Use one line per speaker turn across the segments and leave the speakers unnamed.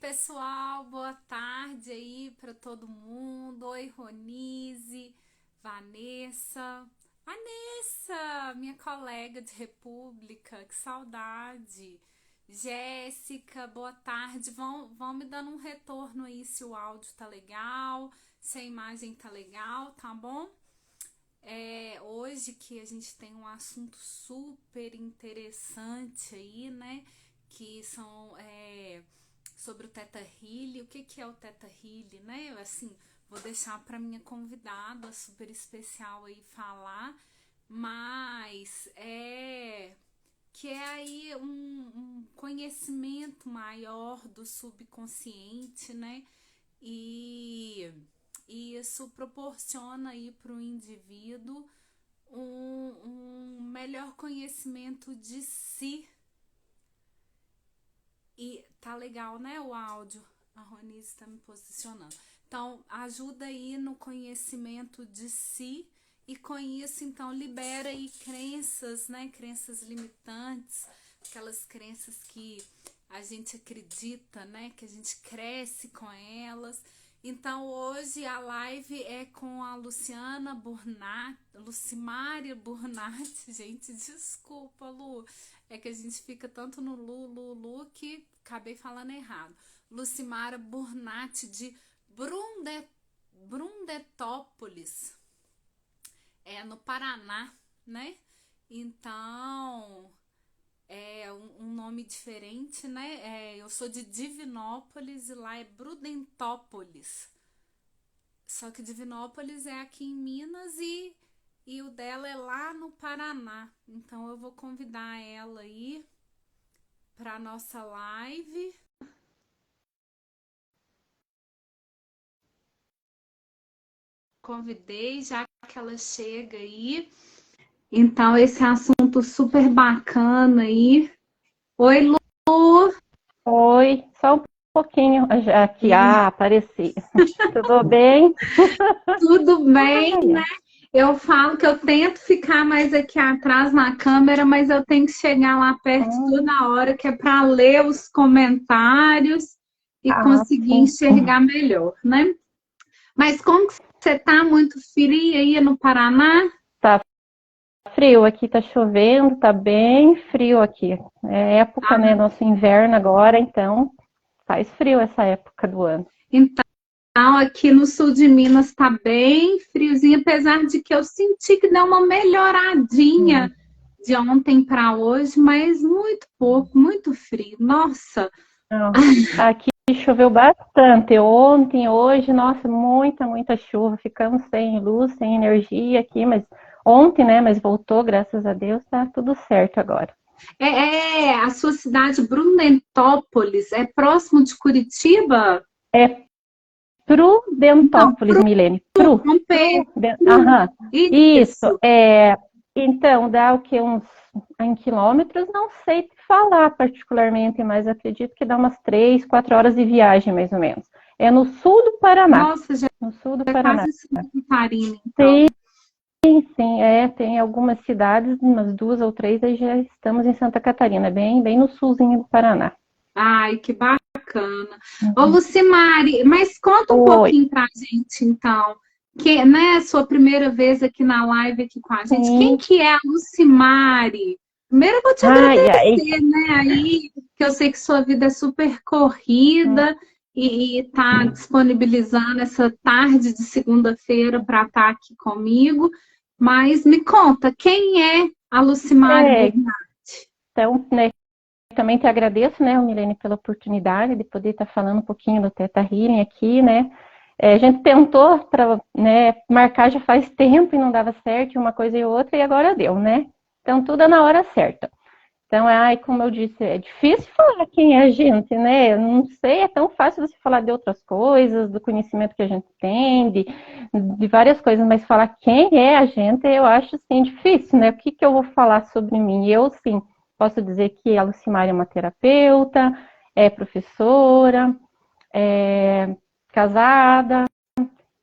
pessoal, boa tarde aí para todo mundo. Oi, Ronise, Vanessa. Vanessa, minha colega de República, que saudade. Jéssica, boa tarde. Vão me dando um retorno aí se o áudio tá legal, se a imagem tá legal, tá bom? Hoje que a gente tem um assunto super interessante aí, né? Que são sobre o Theta Healing. O que é o Theta Healing, né? Assim, vou deixar para minha convidada super especial aí falar, mas que é aí um conhecimento maior do subconsciente, né? E, e isso proporciona aí para o indivíduo um melhor conhecimento de si. E tá legal, né, o áudio? A Ronise está me posicionando. Então, ajuda aí no conhecimento de si e com isso, então, libera aí crenças, né? Crenças limitantes, aquelas crenças que a gente acredita, né? Que a gente cresce com elas. Então, hoje a live é com a Luciana Burnat, Lucimária Burnat. Gente, desculpa, Lu. É que a gente fica tanto no Lu que acabei falando errado. Lucimara Burnat de Brundetópolis, no Paraná, né? Então, é um nome diferente, né? Eu sou de Divinópolis e lá é Prudentópolis. Só que Divinópolis é aqui em Minas e o dela é lá no Paraná. Então eu vou convidar ela aí para nossa live. Convidei já que ela chega aí. Então esse assunto super bacana aí. Oi, Lu.
Oi, só um pouquinho já que apareci. Tudo bem?
Tudo bem,
Ai,
né?
ai.
Eu falo que eu tento ficar mais aqui atrás na câmera, mas eu tenho que chegar lá perto
Hum,
toda hora, que é para ler os comentários e conseguir
sim.
enxergar melhor, né? Mas como que você tá? Muito frio aí no Paraná?
Tá frio aqui, tá chovendo, tá bem frio aqui. É época, né? Nosso inverno agora, então faz frio essa época do ano.
Então, aqui no sul de Minas está bem friozinho, apesar de que eu senti que deu uma melhoradinha
Hum.
de ontem para hoje, mas muito pouco, muito frio. Nossa,
Não, aqui choveu bastante ontem, hoje, nossa, muita chuva. Ficamos sem luz, sem energia aqui, mas ontem, né? Mas voltou, graças a Deus, tá tudo certo agora.
a sua cidade, Brundentópolis, é próximo de Curitiba?
É
Então,
Prudentópolis, Milene.
São Pedro,
Aham. Isso,
isso.
então, dá o que, uns em quilômetros, não sei te falar particularmente, mas acredito que dá umas 3, 4 horas de viagem, mais ou menos. É no sul do Paraná,
Nossa, já
no sul do
é
Paraná.
quase Santa Catarina,
Sim,
então.
sim, tem algumas cidades, umas 2 ou 3, aí já estamos em Santa Catarina, bem no sulzinho do Paraná.
Ai, que bacana. Ô,
Uhum.
Lucimari, mas conta um
Oi,
pouquinho pra gente, então, que, né, sua primeira vez aqui na live aqui com a gente. Quem
sim.
que é a Lucimari? Primeiro eu vou te
Ai.
agradecer, né, aí, que eu sei que sua vida é super corrida e tá disponibilizando essa tarde de segunda-feira para estar aqui comigo. Mas me conta, quem é a Lucimari
É,
Burnett?
então, né, também te agradeço, né, Milene, pela oportunidade de poder estar falando um pouquinho do Theta Healing aqui, né. A gente tentou para, né, marcar já faz tempo e não dava certo, uma coisa e outra, e agora deu, né. Então, tudo é na hora certa. Então, como eu disse, é difícil falar quem é a gente, né? Eu não sei, é tão fácil você falar de outras coisas, do conhecimento que a gente tem, de várias coisas, mas falar quem é a gente, eu acho, assim, difícil, né? O que que eu vou falar sobre mim? Eu, sim, posso dizer que a Lucimar é uma terapeuta, é professora, é casada,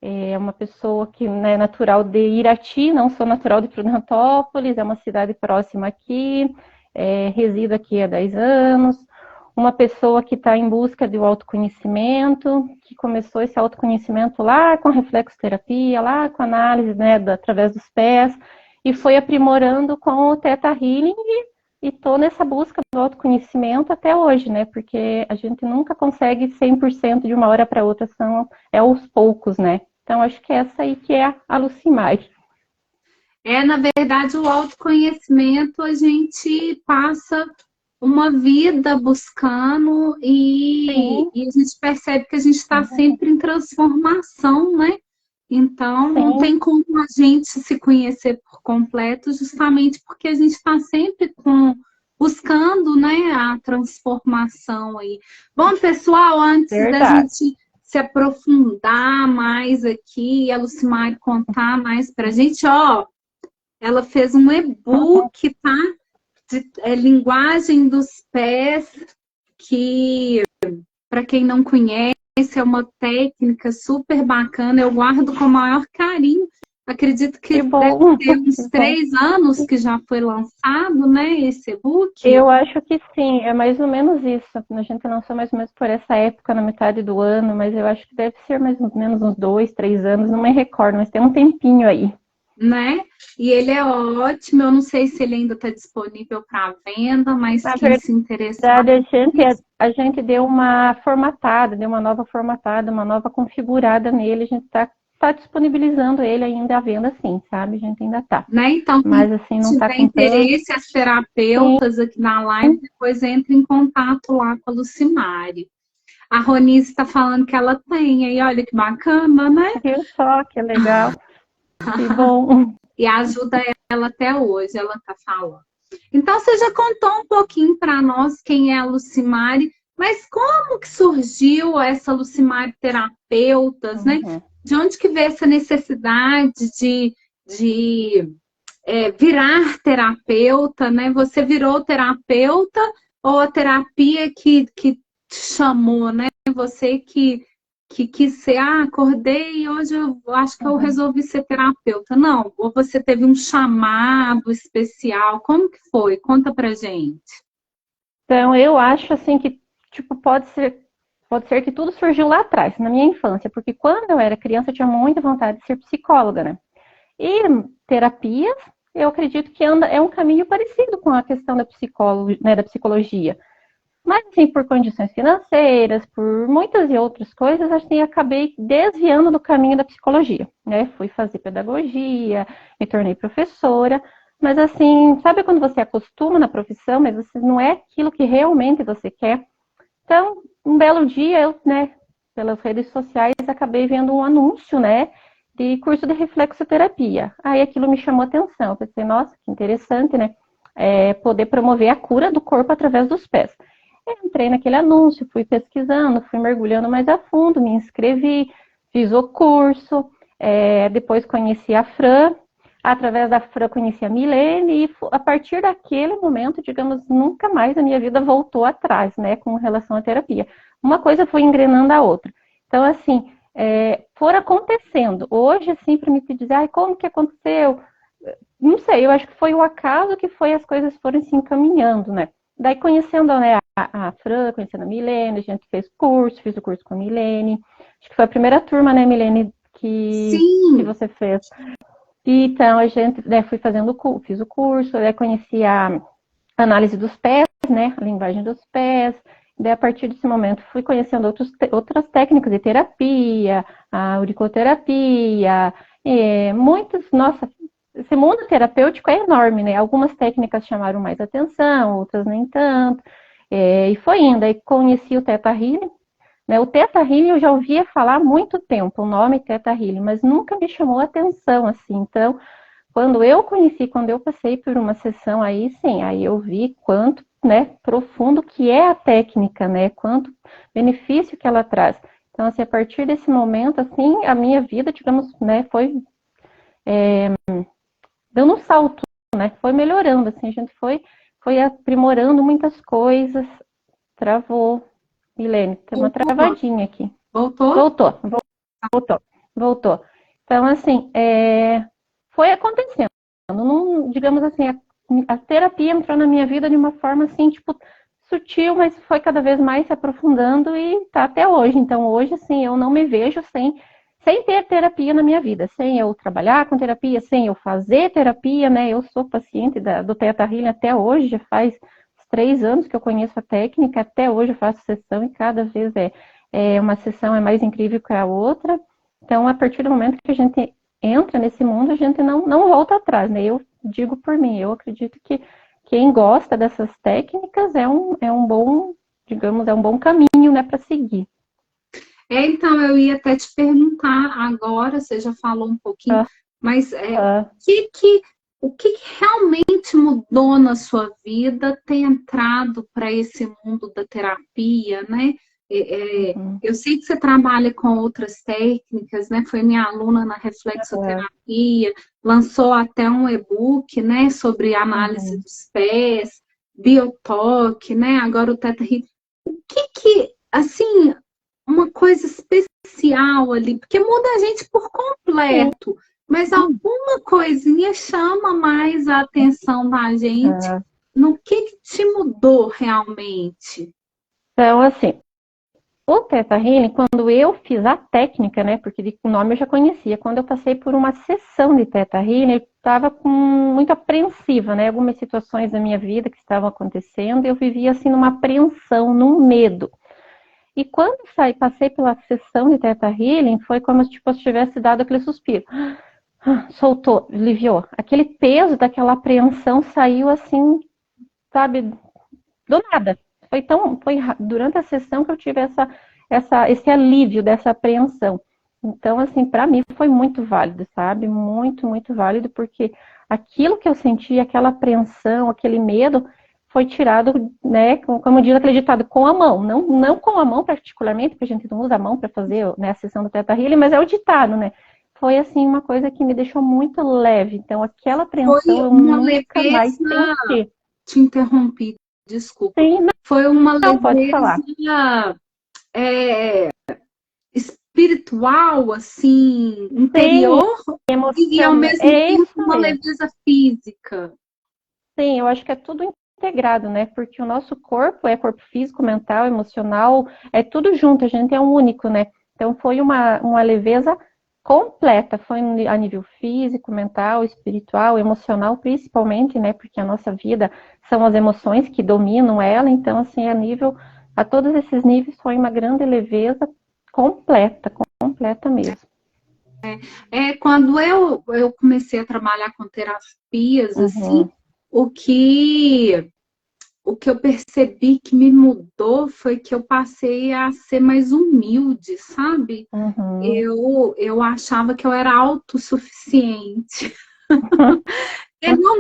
é uma pessoa que é natural de Irati, não sou natural de Prudentópolis, é uma cidade próxima aqui, resido aqui há 10 anos. uma pessoa que está em busca do autoconhecimento, que começou esse autoconhecimento lá com a reflexoterapia, lá com a análise, né, através dos pés, e foi aprimorando com o Theta Healing e estou nessa busca do autoconhecimento até hoje, né? Porque a gente nunca consegue 100% de uma hora para outra, é aos poucos, né? Então, acho que essa aí que é a Lucimar.
Na verdade, o autoconhecimento a gente passa uma vida buscando e a gente percebe que a gente está sempre em transformação, né? Então, não tem como a gente se conhecer por completo, justamente porque a gente está sempre buscando, né, a transformação aí. Bom, pessoal, antes da gente se aprofundar mais aqui, a Lucimar contar mais para a gente, ó, ela fez um e-book, tá? Linguagem dos pés, que, para quem não conhece, é uma técnica super bacana. Eu guardo com o maior carinho. Acredito que deve ter uns 3 anos que já foi lançado, né, esse e-book.
Eu acho que sim, é mais ou menos isso. A gente lançou mais ou menos por essa época, na metade do ano, mas eu acho que deve ser mais ou menos uns 2, 3 anos, não me recordo, mas tem um tempinho aí.
Né? E ele é ótimo, eu não sei se ele ainda está disponível para venda, mas quem se interessar...
A gente deu uma formatada, deu uma nova formatada, uma nova configurada nele, a gente está disponibilizando ele ainda à venda, sim, sabe? A gente ainda está.
Né? Então,
mas assim, não
se tiver interesse, as terapeutas aqui na live, depois entre em contato lá com a Lucimari. A Ronice está falando que ela tem, aí olha que bacana, né?
Viu só, que legal. Que bom.
E ajuda ela até hoje, ela está falando. Então, você já contou um pouquinho para nós quem é a Lucimari, mas como que surgiu essa Lucimari Terapeutas, né? De onde que veio essa necessidade de virar terapeuta, né? Você virou terapeuta ou a terapia que te chamou, né? Você que quis ser, acordei e hoje eu acho que eu resolvi ser terapeuta. Não, ou você teve um chamado especial, como que foi? Conta pra gente.
Então, eu acho assim que, tipo, pode ser que tudo surgiu lá atrás, na minha infância, porque quando eu era criança eu tinha muita vontade de ser psicóloga, né? E terapias, eu acredito que é um caminho parecido com a questão da psicologia. Mas, assim, por condições financeiras, por muitas e outras coisas, assim, acabei desviando do caminho da psicologia, né? Fui fazer pedagogia, me tornei professora, mas, assim, sabe quando você acostuma na profissão, mas você não é aquilo que realmente você quer? Então, um belo dia, eu, né, pelas redes sociais, acabei vendo um anúncio, né, de curso de reflexoterapia. Aí aquilo me chamou a atenção. Eu pensei, nossa, que interessante, né? Poder promover a cura do corpo através dos pés. Entrei naquele anúncio, fui pesquisando, fui mergulhando mais a fundo, me inscrevi, fiz o curso, depois conheci a Fran, através da Fran conheci a Milene, e a partir daquele momento, digamos, nunca mais a minha vida voltou atrás, né, com relação à terapia. Uma coisa foi engrenando a outra. Então, assim, foram acontecendo. Hoje, assim, para me dizer, como que aconteceu? Não sei, eu acho que foi o acaso que foi, as coisas foram se encaminhando, né? Daí, conhecendo, né, a Fran, conhecendo a Milene, a gente fiz o curso com a Milene. Acho que foi a primeira turma, né, Milene, que você fez. E, então, a gente, né, fiz o curso, daí conheci a análise dos pés, né, a linguagem dos pés. Daí, a partir desse momento, fui conhecendo outras técnicas de terapia, a auriculoterapia, nossa, esse mundo terapêutico é enorme, né? Algumas técnicas chamaram mais atenção, outras nem tanto. E foi indo. Aí conheci o Theta Healing, né? O Theta Healing eu já ouvia falar há muito tempo, o nome Theta Healing, mas nunca me chamou atenção, assim. Então, quando eu passei por uma sessão aí, sim, aí eu vi quanto, né, profundo que é a técnica, né? Quanto benefício que ela traz. Então, assim, a partir desse momento, assim, a minha vida, digamos, né, foi dando um salto, né? Foi melhorando, assim, a gente foi aprimorando muitas coisas. Travou. Milene, tem uma travadinha aqui.
Voltou?
Voltou. Então, assim, foi acontecendo. Digamos assim, a terapia entrou na minha vida de uma forma, assim, tipo, sutil, mas foi cada vez mais se aprofundando e tá até hoje. Então, hoje, assim, eu não me vejo sem ter terapia na minha vida, sem eu trabalhar com terapia, sem eu fazer terapia, né? Eu sou paciente do Theta Healing até hoje, já faz 3 anos que eu conheço a técnica, até hoje eu faço sessão e cada vez uma sessão é mais incrível que a outra. Então, a partir do momento que a gente entra nesse mundo, a gente não volta atrás, né? Eu digo por mim, eu acredito que quem gosta dessas técnicas é um bom, digamos, é um bom caminho, né, para seguir.
Então, eu ia até te perguntar agora, você já falou um pouquinho, mas o que realmente mudou na sua vida ter entrado para esse mundo da terapia, né? Eu sei que você trabalha com outras técnicas, né? Foi minha aluna na reflexoterapia, lançou até um e-book, né? Sobre análise dos pés, biotoque, né? Agora o Theta Healing. O que, assim, uma coisa especial ali, porque muda a gente por completo, mas alguma coisinha chama mais a atenção da gente no que te mudou realmente?
Então, assim, o Theta Healing, quando eu fiz a técnica, né, porque o nome eu já conhecia, quando eu passei por uma sessão de Theta Healing, eu estava muito apreensiva, né, algumas situações da minha vida que estavam acontecendo, eu vivia assim numa apreensão, num medo. E quando passei pela sessão de Theta Healing, foi como se tipo, eu tivesse dado aquele suspiro. Soltou, aliviou. Aquele peso daquela apreensão saiu assim, sabe, do nada. Foi durante a sessão que eu tive esse alívio dessa apreensão. Então, assim, para mim foi muito válido, sabe? Muito, muito válido, porque aquilo que eu senti, aquela apreensão, aquele medo, foi tirado, né, como diz aquele ditado, com a mão. Não com a mão particularmente, porque a gente não usa a mão para fazer, né, a sessão do Theta Healing, mas é o ditado, né? Foi, assim, uma coisa que me deixou muito leve. Então, aquela apreensão eu nunca mais senti.
Te interrompi, desculpa.
Sim,
Foi uma
não, pode falar.
leveza espiritual, assim, interior, e ao mesmo tempo uma leveza física.
Sim, eu acho que é tudo integrado, né? Porque o nosso corpo é corpo físico, mental, emocional, é tudo junto, a gente é um único, né? Então foi uma leveza completa, foi a nível físico, mental, espiritual, emocional, principalmente, né? Porque a nossa vida são as emoções que dominam ela, então, assim, a todos esses níveis foi uma grande leveza completa mesmo.
Quando eu comecei a trabalhar com terapias, assim, o que eu percebi que me mudou foi que eu passei a ser mais humilde, sabe? Eu achava que eu era autossuficiente.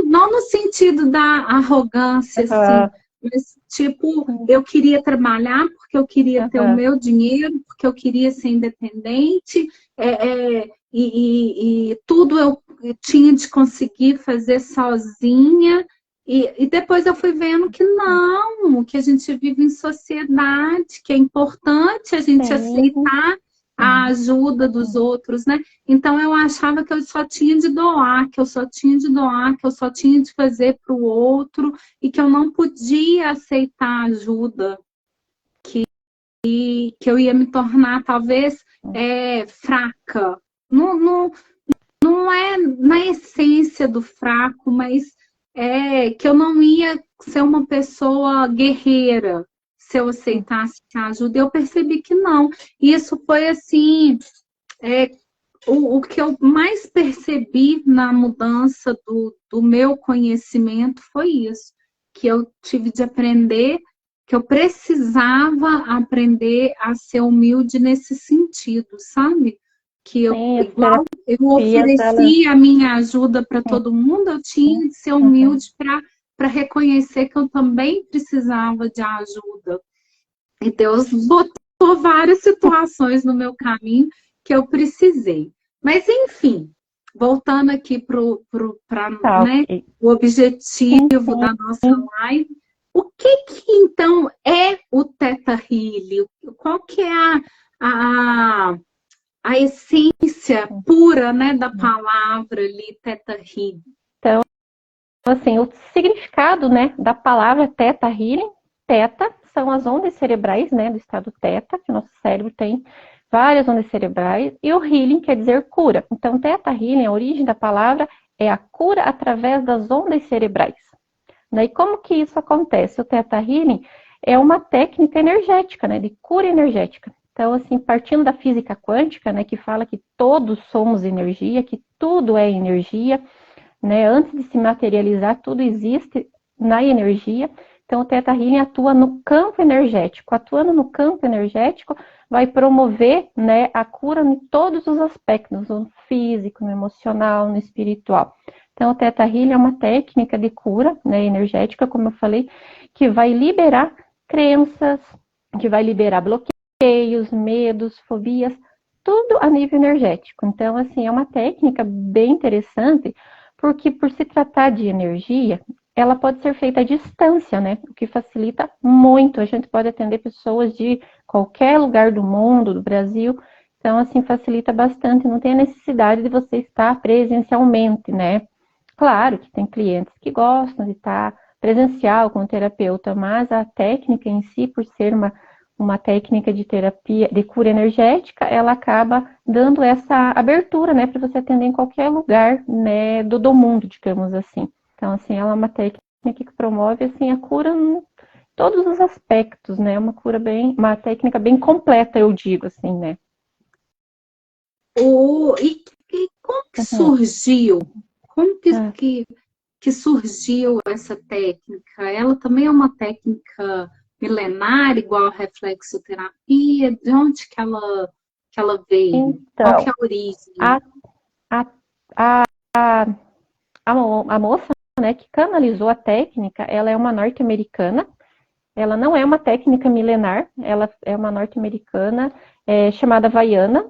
Não no sentido da arrogância, assim, mas tipo, eu queria trabalhar porque eu queria ter o meu dinheiro, porque eu queria ser independente, e tudo eu tinha de conseguir fazer sozinha. E depois eu fui vendo que não, que a gente vive em sociedade, que é importante a gente aceitar a ajuda dos outros, né? Então eu achava que eu só tinha de doar, que eu só tinha de doar, que eu só tinha de fazer para o outro e que eu não podia aceitar ajuda, que eu ia me tornar talvez fraca. Não é na essência do fraco, mas que eu não ia ser uma pessoa guerreira se eu aceitasse a ajuda. Eu percebi que não. E isso foi assim, o que eu mais percebi na mudança do meu conhecimento foi isso, que eu tive de aprender, que eu precisava aprender a ser humilde nesse sentido, sabe? Que igual eu ofereci a minha ajuda para todo mundo, eu tinha de ser humilde para reconhecer que eu também precisava de ajuda. E Deus botou várias situações no meu caminho que eu precisei. Mas, enfim, voltando aqui para né, o objetivo da nossa live, o que então é o Theta Healing? Qual que é a essência pura, né, da palavra ali, Theta Healing?
Então, assim, o significado, né, da palavra Theta Healing teta são as ondas cerebrais, né, do estado teta, que o nosso cérebro tem várias ondas cerebrais, e o healing quer dizer cura. Então, teta healing, a origem da palavra é a cura através das ondas cerebrais. E como que isso acontece? O teta healing é uma técnica energética, né, de cura energética. Então, assim, partindo da física quântica, né, que fala que todos somos energia, que tudo é energia, né, antes de se materializar, tudo existe na energia. Então, o Theta Healing atua no campo energético. Atuando no campo energético, vai promover, né, a cura em todos os aspectos, no físico, no emocional, no espiritual. Então, o Theta Healing é uma técnica de cura, né, energética, como eu falei, que vai liberar crenças, que vai liberar bloqueios, medos, fobias, tudo a nível energético. Então, assim, é uma técnica bem interessante, porque por se tratar de energia, ela pode ser feita à distância, né? O que facilita muito. A gente pode atender pessoas de qualquer lugar do mundo, do Brasil. Então, assim, facilita bastante. Não tem a necessidade de você estar presencialmente, né? Claro que tem clientes que gostam de estar presencial com o terapeuta, mas a técnica em si, por ser uma técnica de terapia, de cura energética, ela acaba dando essa abertura, né, para você atender em qualquer lugar, né, do mundo, digamos assim. Então, assim, ela é uma técnica que promove, assim, a cura em todos os aspectos, né, uma técnica bem completa, eu digo, assim, né.
E como que
Uhum.
surgiu? Como
Ah,
que surgiu essa técnica? Ela também é uma técnica milenar, igual a reflexoterapia? De onde que ela veio? Qual que
então,
é a origem?
a, a, a, a moça, né, que canalizou a técnica, ela é uma norte-americana. Ela não é uma técnica milenar, ela é uma norte-americana chamada Vaiana.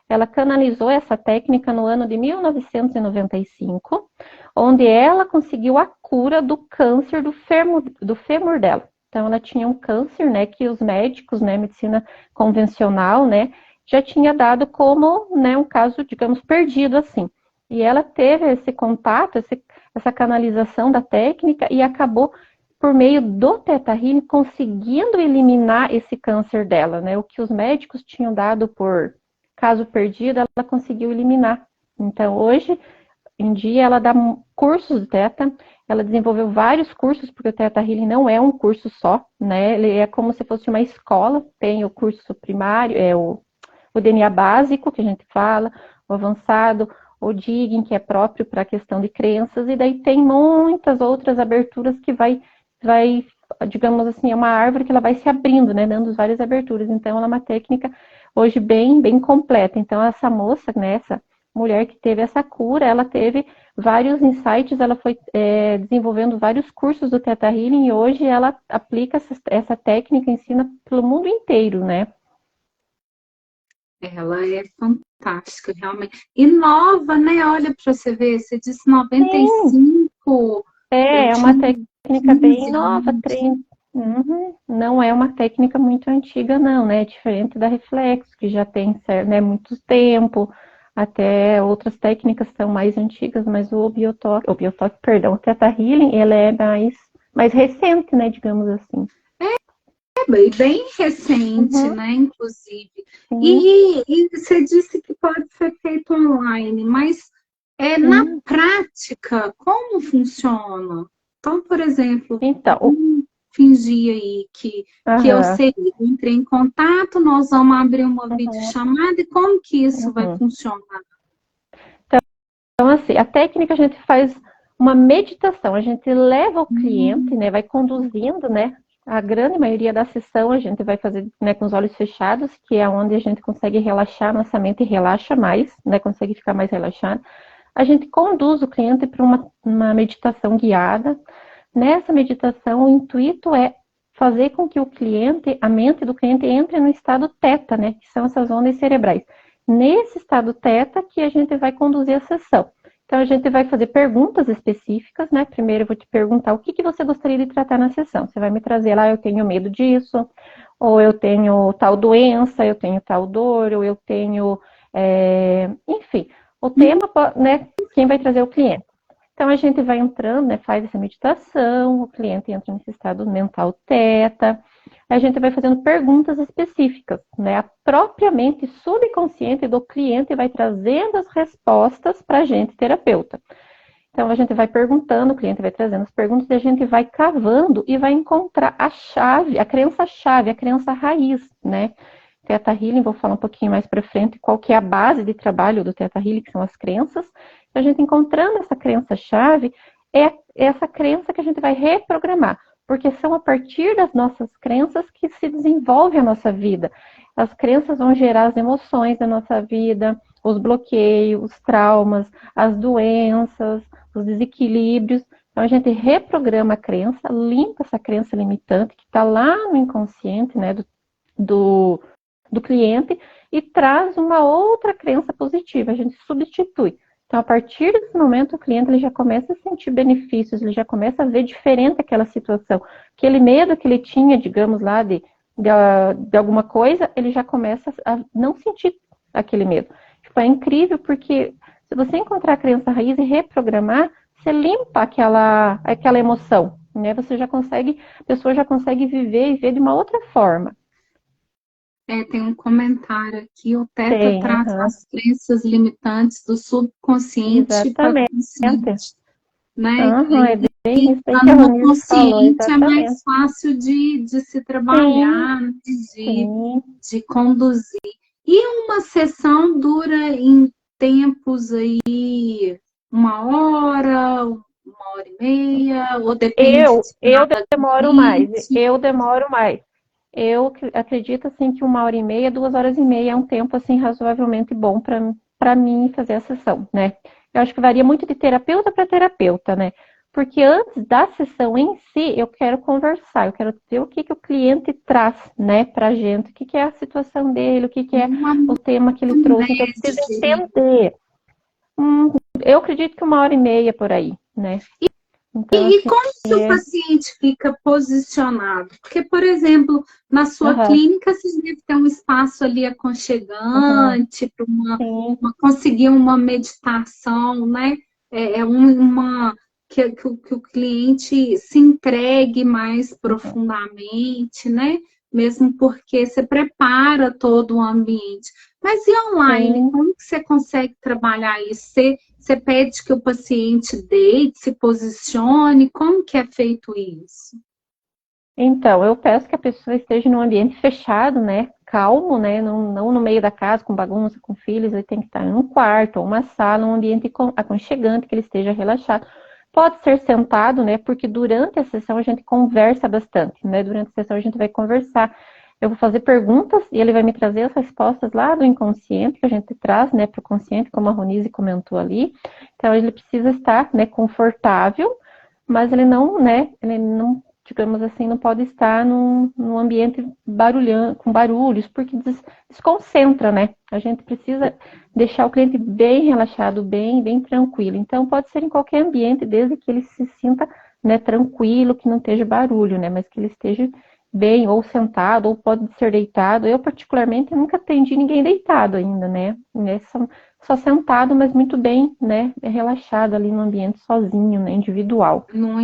Ela canalizou essa técnica no ano de 1995, onde ela conseguiu a cura do câncer do fêmur dela. Então, ela tinha um câncer, né, que os médicos, né, medicina convencional, né, já tinha dado como, né, um caso, digamos, perdido, assim. E ela teve esse contato, essa canalização da técnica e acabou, por meio do Theta Healing, conseguindo eliminar esse câncer dela, né, o que os médicos tinham dado por caso perdido, ela conseguiu eliminar. Então, hoje em dia, ela dá cursos de Theta, ela desenvolveu vários cursos, porque o Theta Healing não é um curso só, né? Ele é como se fosse uma escola, tem o curso primário, o DNA básico, que a gente fala, o avançado, o Digging, que é próprio para a questão de crenças, e daí tem muitas outras aberturas que vai, digamos assim, é uma árvore que ela vai se abrindo, né, dando várias aberturas. Então, ela é uma técnica hoje bem completa. Então, essa moça, né, essa mulher que teve essa cura, ela teve vários insights, ela foi desenvolvendo vários cursos do Theta Healing e hoje ela aplica essa técnica, ensina pelo mundo inteiro, né?
Ela é fantástica, realmente. E nova, né? Olha para você ver, você disse
Sim,
95, eu
é uma
tinha
técnica bem
15
nova,
anos.
Uhum. Não é uma técnica muito antiga, não, né? É diferente da Reflexo, que já tem, né, muito tempo, até outras técnicas são mais antigas, mas perdão, o Theta Healing, ele é mais recente, né, digamos assim.
É bem recente,
Uhum,
né? Inclusive.
sim,
E você disse que pode ser feito online, mas na
sim.
prática, como funciona? Então, por exemplo,
Então,
vamos fingir aí que eu
aham,
sei, entrei em contato, nós vamos abrir uma
uhum,
videochamada e como que isso vai
uhum.
funcionar?
Então, assim, a técnica a gente faz uma meditação, a gente leva o cliente,
Hum,
né, vai conduzindo, né, a grande maioria da sessão a gente vai fazer, né, com os olhos fechados, que é onde a gente consegue relaxar nossa mente e relaxa mais, né, consegue ficar mais relaxado. A gente conduz o cliente para uma meditação guiada. Nessa meditação, o intuito é fazer com que o cliente, a mente do cliente entre no estado teta, né, que são essas ondas cerebrais. Nesse estado teta que a gente vai conduzir a sessão. Então, a gente vai fazer perguntas específicas, né? Primeiro, eu vou te perguntar o que você gostaria de tratar na sessão. Você vai me trazer lá, eu tenho medo disso, ou eu tenho tal doença, eu tenho tal dor, ou eu tenho, enfim, o tema, né? Quem vai trazer o cliente. Então, a gente vai entrando, né, faz essa meditação, o cliente entra nesse estado mental teta, a gente vai fazendo perguntas específicas, né, a própria mente subconsciente do cliente vai trazendo as respostas para a gente, terapeuta. Então, a gente vai perguntando, o cliente vai trazendo as perguntas e a gente vai cavando e vai encontrar a chave, a crença-chave, a crença raiz, né? Theta Healing, vou falar um pouquinho mais para frente qual que é a base de trabalho do Theta Healing, que são as crenças. Então, a gente encontrando essa crença-chave, é essa crença que a gente vai reprogramar, porque são a partir das nossas crenças que se desenvolve a nossa vida. As crenças vão gerar as emoções da nossa vida, os bloqueios, os traumas, as doenças, os desequilíbrios. Então, a gente reprograma a crença, limpa essa crença limitante que está lá no inconsciente, né, do cliente e traz uma outra crença positiva, a gente substitui. Então, a partir desse momento, o cliente ele já começa a sentir benefícios, ele já começa a ver diferente aquela situação. Aquele medo que ele tinha, digamos lá, de alguma coisa, ele já começa a não sentir aquele medo. Tipo, é incrível porque se você encontrar a crença raiz e reprogramar, você limpa aquela emoção, né? Você já consegue, a pessoa já consegue viver e ver de uma outra forma.
Tem um comentário aqui, o Theta traz as crenças limitantes do subconsciente para o consciente. Né?
É bem isso aí que
a
Roniz
consciente
falou,
é mais fácil de se trabalhar, de conduzir. E uma sessão dura em tempos aí 1 hora e meia, ou depende
eu demoro mais. Eu acredito assim que 1 hora e meia, 2 horas e meia é um tempo assim razoavelmente bom para mim fazer a sessão, né? Eu acho que varia muito de terapeuta para terapeuta, né? Porque antes da sessão em si, eu quero conversar, eu quero ver o que o cliente traz, né, pra gente, o que é a situação dele, o que é o tema que ele trouxe, que eu preciso entender. Eu acredito que 1 hora e meia por aí, né?
Então, e como que o paciente fica posicionado? Porque, por exemplo, na sua clínica, você deve ter um espaço ali aconchegante para conseguir uma meditação, né? Que o cliente se entregue mais profundamente, né? Mesmo porque você prepara todo o ambiente. Mas e online, como que você consegue trabalhar isso? Você pede que o paciente deite, se posicione? Como que é feito isso?
Então, eu peço que a pessoa esteja num ambiente fechado, né? Calmo, né? Não no meio da casa, com bagunça, com filhos. Ele tem que estar em um quarto ou uma sala, um ambiente aconchegante, que ele esteja relaxado. Pode ser sentado, né? Porque durante a sessão a gente conversa bastante, né? Durante a sessão a gente vai conversar. Eu vou fazer perguntas e ele vai me trazer as respostas lá do inconsciente, que a gente traz, né, para o consciente, como a Ronise comentou ali. Então, ele precisa estar, né, confortável, mas ele não, digamos assim, não pode estar num ambiente com barulhos, porque desconcentra, né? A gente precisa deixar o cliente bem relaxado, bem tranquilo. Então, pode ser em qualquer ambiente, desde que ele se sinta, né, tranquilo, que não esteja barulho, né? Mas que ele esteja bem, ou sentado, ou pode ser deitado. Eu, particularmente, nunca atendi ninguém deitado ainda, né? Só sentado, mas muito bem, né? Relaxado ali no ambiente sozinho, né? Individual.
Num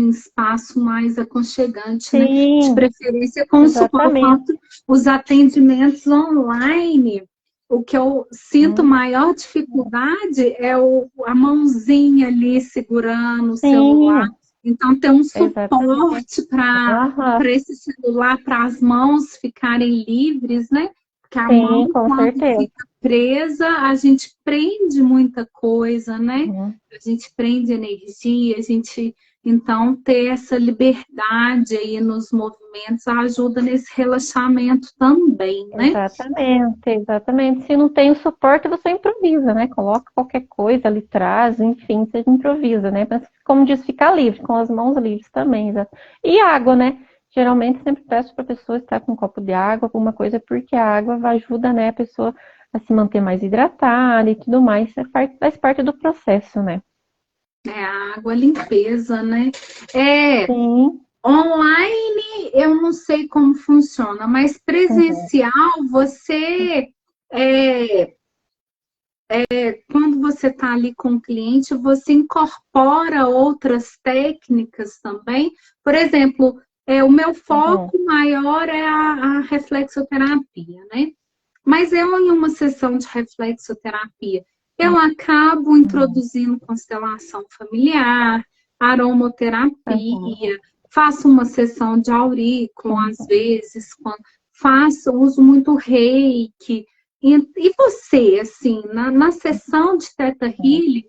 espaço mais aconchegante,
Sim,
né? De preferência com suporte, os atendimentos online. O que eu sinto maior dificuldade é a mãozinha ali segurando o celular. Então, tem um suporte para esse celular, para as mãos ficarem livres, né? Porque a mão, quando fica presa, a gente prende muita coisa, né? A gente prende energia, Então, ter essa liberdade aí nos movimentos ajuda nesse relaxamento também, né?
Exatamente. Se não tem o suporte, você improvisa, né? Coloca qualquer coisa ali atrás, enfim, você improvisa, né? Mas, como diz, ficar livre, com as mãos livres também. E água, né? Geralmente, sempre peço para a pessoa estar com um copo de água, alguma coisa, porque a água ajuda, né, a pessoa a se manter mais hidratada e tudo mais. Faz parte do processo, né?
A água, limpeza, né?
Sim.
Online, eu não sei como funciona, mas presencial, você quando você está ali com o cliente, você incorpora outras técnicas também. Por exemplo, o meu
Uhum,
foco maior é a reflexoterapia, né? Mas eu, em uma sessão de reflexoterapia, eu acabo
uhum,
introduzindo constelação familiar,
uhum,
aromoterapia, faço uma sessão de aurículo, às
uhum.
vezes, quando uso muito reiki. E você, assim, na sessão de Theta
Uhum.
Healing,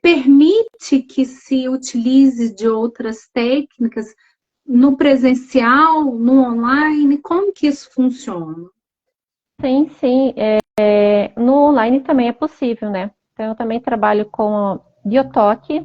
permite que se utilize de outras técnicas no presencial, no online? Como que isso funciona?
Sim, sim. No online também é possível, né? Então, eu também trabalho com biotoque,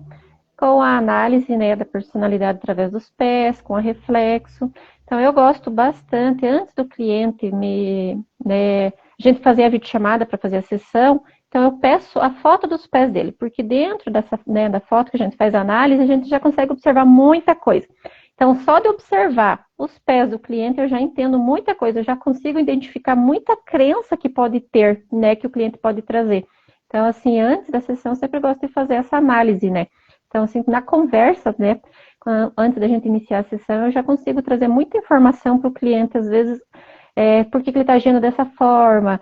com a análise, né, da personalidade através dos pés, com a reflexo. Então, eu gosto bastante, antes do cliente né, a gente fazer a videochamada para fazer a sessão, então eu peço a foto dos pés dele, porque dentro dessa, né, da foto que a gente faz a análise, a gente já consegue observar muita coisa. Então, só de observar os pés do cliente, eu já entendo muita coisa, eu já consigo identificar muita crença que pode ter, né, que o cliente pode trazer. Então, assim, antes da sessão, eu sempre gosto de fazer essa análise, né? Então, assim, na conversa, né, antes da gente iniciar a sessão, eu já consigo trazer muita informação para o cliente, às vezes, por que ele está agindo dessa forma,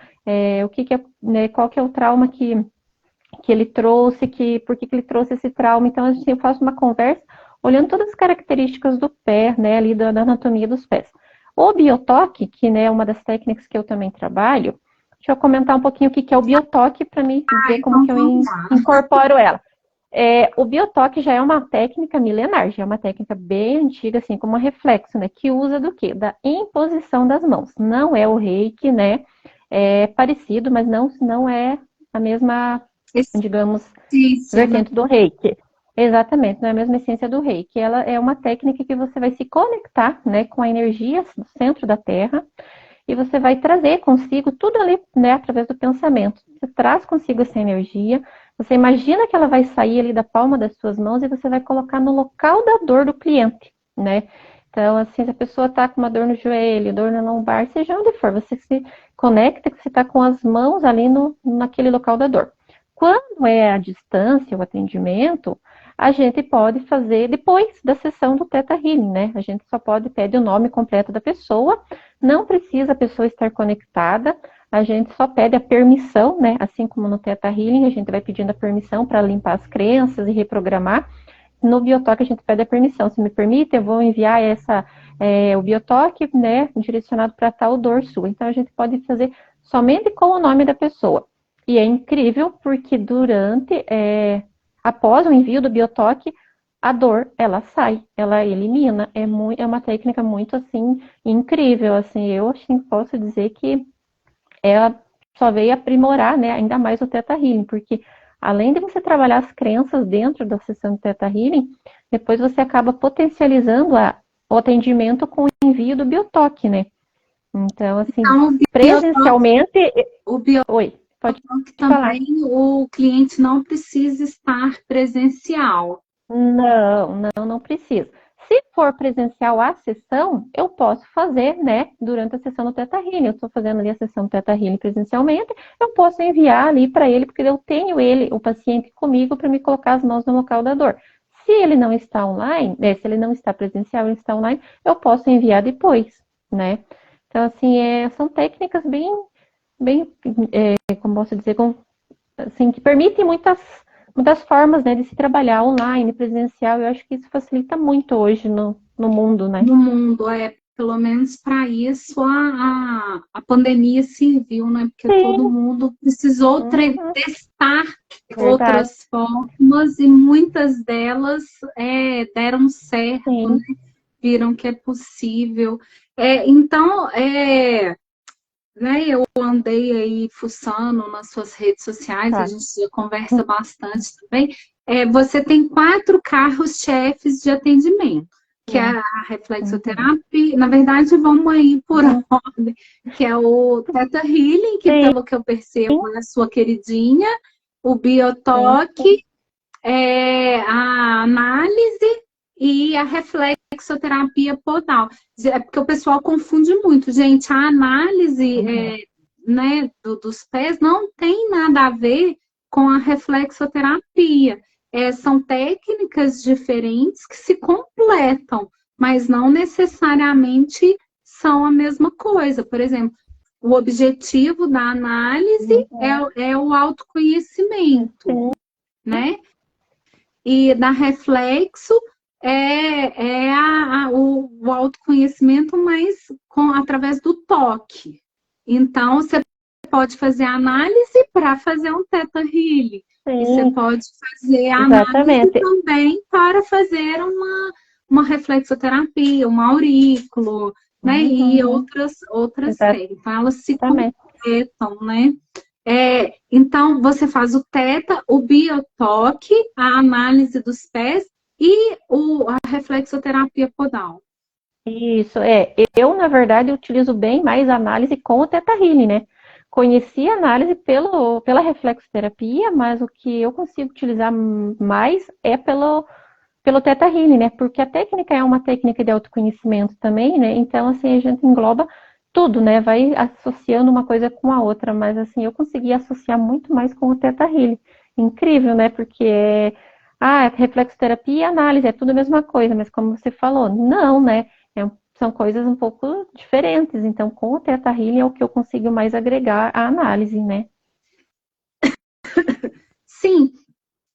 o que é, né, qual que é o trauma que ele trouxe, por que ele trouxe esse trauma. Então, assim, eu faço uma conversa olhando todas as características do pé, né, ali da anatomia dos pés. O biotoque, que né, é uma das técnicas que eu também trabalho, deixa eu comentar um pouquinho o que é o biotoque para me ver como
Então,
que eu
vamos lá.
incorporo ela. O biotoque já é uma técnica milenar, já é uma técnica bem antiga, assim como o reflexo, né? Que usa do quê? Da imposição das mãos. Não é o reiki, né? É parecido, mas não é a mesma, digamos,
Exercício, né?
vertente do reiki. Exatamente, não é a mesma essência do reiki. Ela é uma técnica que você vai se conectar, né, com a energia do centro da Terra e você vai trazer consigo tudo ali, né, através do pensamento. Você traz consigo essa energia, você imagina que ela vai sair ali da palma das suas mãos e você vai colocar no local da dor do cliente, né? Então, assim, se a pessoa está com uma dor no joelho, dor na lombar, seja onde for, você se conecta que você está com as mãos ali naquele local da dor. Quando é a distância, o atendimento, a gente pode fazer depois da sessão do Theta Healing, né? A gente só pode pedir o nome completo da pessoa, não precisa a pessoa estar conectada, a gente só pede a permissão, né? Assim como no Theta Healing, a gente vai pedindo a permissão para limpar as crenças e reprogramar. No biotoque a gente pede a permissão. Se me permite, eu vou enviar o biotoque, né, direcionado para tal dor sua. Então a gente pode fazer somente com o nome da pessoa. E é incrível porque após o envio do biotoque, a dor, ela sai, ela elimina. É uma técnica muito, assim, incrível, assim. Eu, assim, posso dizer que ela só veio aprimorar, né, ainda mais o Theta Healing, porque além de você trabalhar as crenças dentro da sessão de Theta Healing, depois você acaba potencializando o atendimento com o envio do biotoque, né? Então, assim,
Então,
presencialmente...
o biotoque
Oi, pode falar.
também o cliente não precisa estar presencial.
Não precisa. Se for presencial a sessão, eu posso fazer, né, durante a sessão do Theta Healing. Eu estou fazendo ali a sessão do Theta Healing presencialmente, eu posso enviar ali para ele, porque eu tenho ele, o paciente, comigo para me colocar as mãos no local da dor. Se ele não está online, se ele não está presencial, ele está online, eu posso enviar depois, né? Então, assim, são técnicas bem, como posso dizer, assim, que permitem muitas formas, né, de se trabalhar online, presencial. Eu acho que isso facilita muito hoje no mundo, né?
No mundo, pelo menos para isso a pandemia serviu, né? Porque todo
Sim,
mundo precisou
uhum,
testar
verdade,
outras formas e muitas delas deram certo, né?
sim.
Viram que é possível. Então, né, eu andei aí fuçando nas suas redes sociais, a
Tá.
gente já conversa bastante também. Você tem 4 carros-chefes de atendimento, que é
Sim.
a
Uhum,
reflexoterapia. Na verdade, vamos aí por
uhum,
ordem, que é o Theta Healing, que
sim,
pelo que eu percebo é a sua queridinha, o
sim,
Biotoque, a análise e a reflexoterapia podal. É porque o pessoal confunde muito, gente. A análise
uhum,
né, dos pés não tem nada a ver com a reflexoterapia. São técnicas diferentes que se completam, mas não necessariamente são a mesma coisa. Por exemplo, o objetivo da análise é o autoconhecimento, né? E da reflexo o autoconhecimento, mas através do toque. Então, você pode fazer análise para fazer um Theta Healing. E você pode fazer análise também para fazer uma reflexoterapia, um aurículo, né? E outras técnicas. Então, elas se completam, né? Então, você faz o Theta, o biotoque, a análise dos pés e a reflexoterapia podal.
Isso, eu, na verdade, utilizo bem mais a análise com o Theta Healing, né? Conheci a análise pela reflexoterapia, mas o que eu consigo utilizar mais é pelo Theta Healing, né? Porque a técnica é uma técnica de autoconhecimento também, né? Então, assim, a gente engloba tudo, né? Vai associando uma coisa com a outra, mas, assim, eu consegui associar muito mais com o Theta Healing. Incrível, né? Porque reflexoterapia e análise é tudo a mesma coisa, mas como você falou, não, né? São coisas um pouco diferentes. Então, com o Theta Healing é o que eu consigo mais agregar à análise, né?
Sim,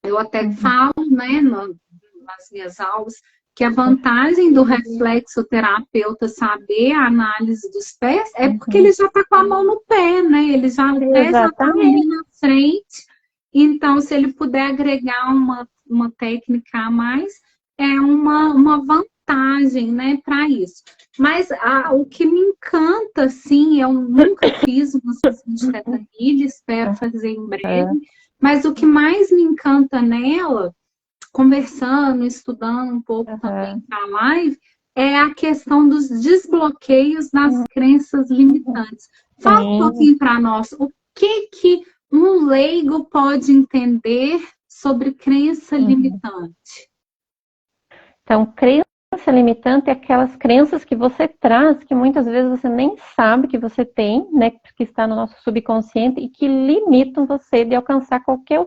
eu até falo, né, nas minhas aulas, que a vantagem do reflexoterapeuta saber a análise dos pés é porque ele já está com a mão no pé, né? O pé já está ali na frente. Então, se ele puder agregar uma técnica a mais, é uma vantagem, né, para isso. Mas o que me encanta, assim, eu nunca fiz uma sessão de Theta Healing, espero fazer em breve, mas o que mais me encanta nela, conversando, estudando um pouco também para a live, é a questão dos desbloqueios das crenças limitantes. Fala um pouquinho para nós, o que um leigo pode entender sobre crença limitante?
Então, crença limitante é aquelas crenças que você traz, que muitas vezes você nem sabe que você tem, né, que está no nosso subconsciente e que limitam você de alcançar qualquer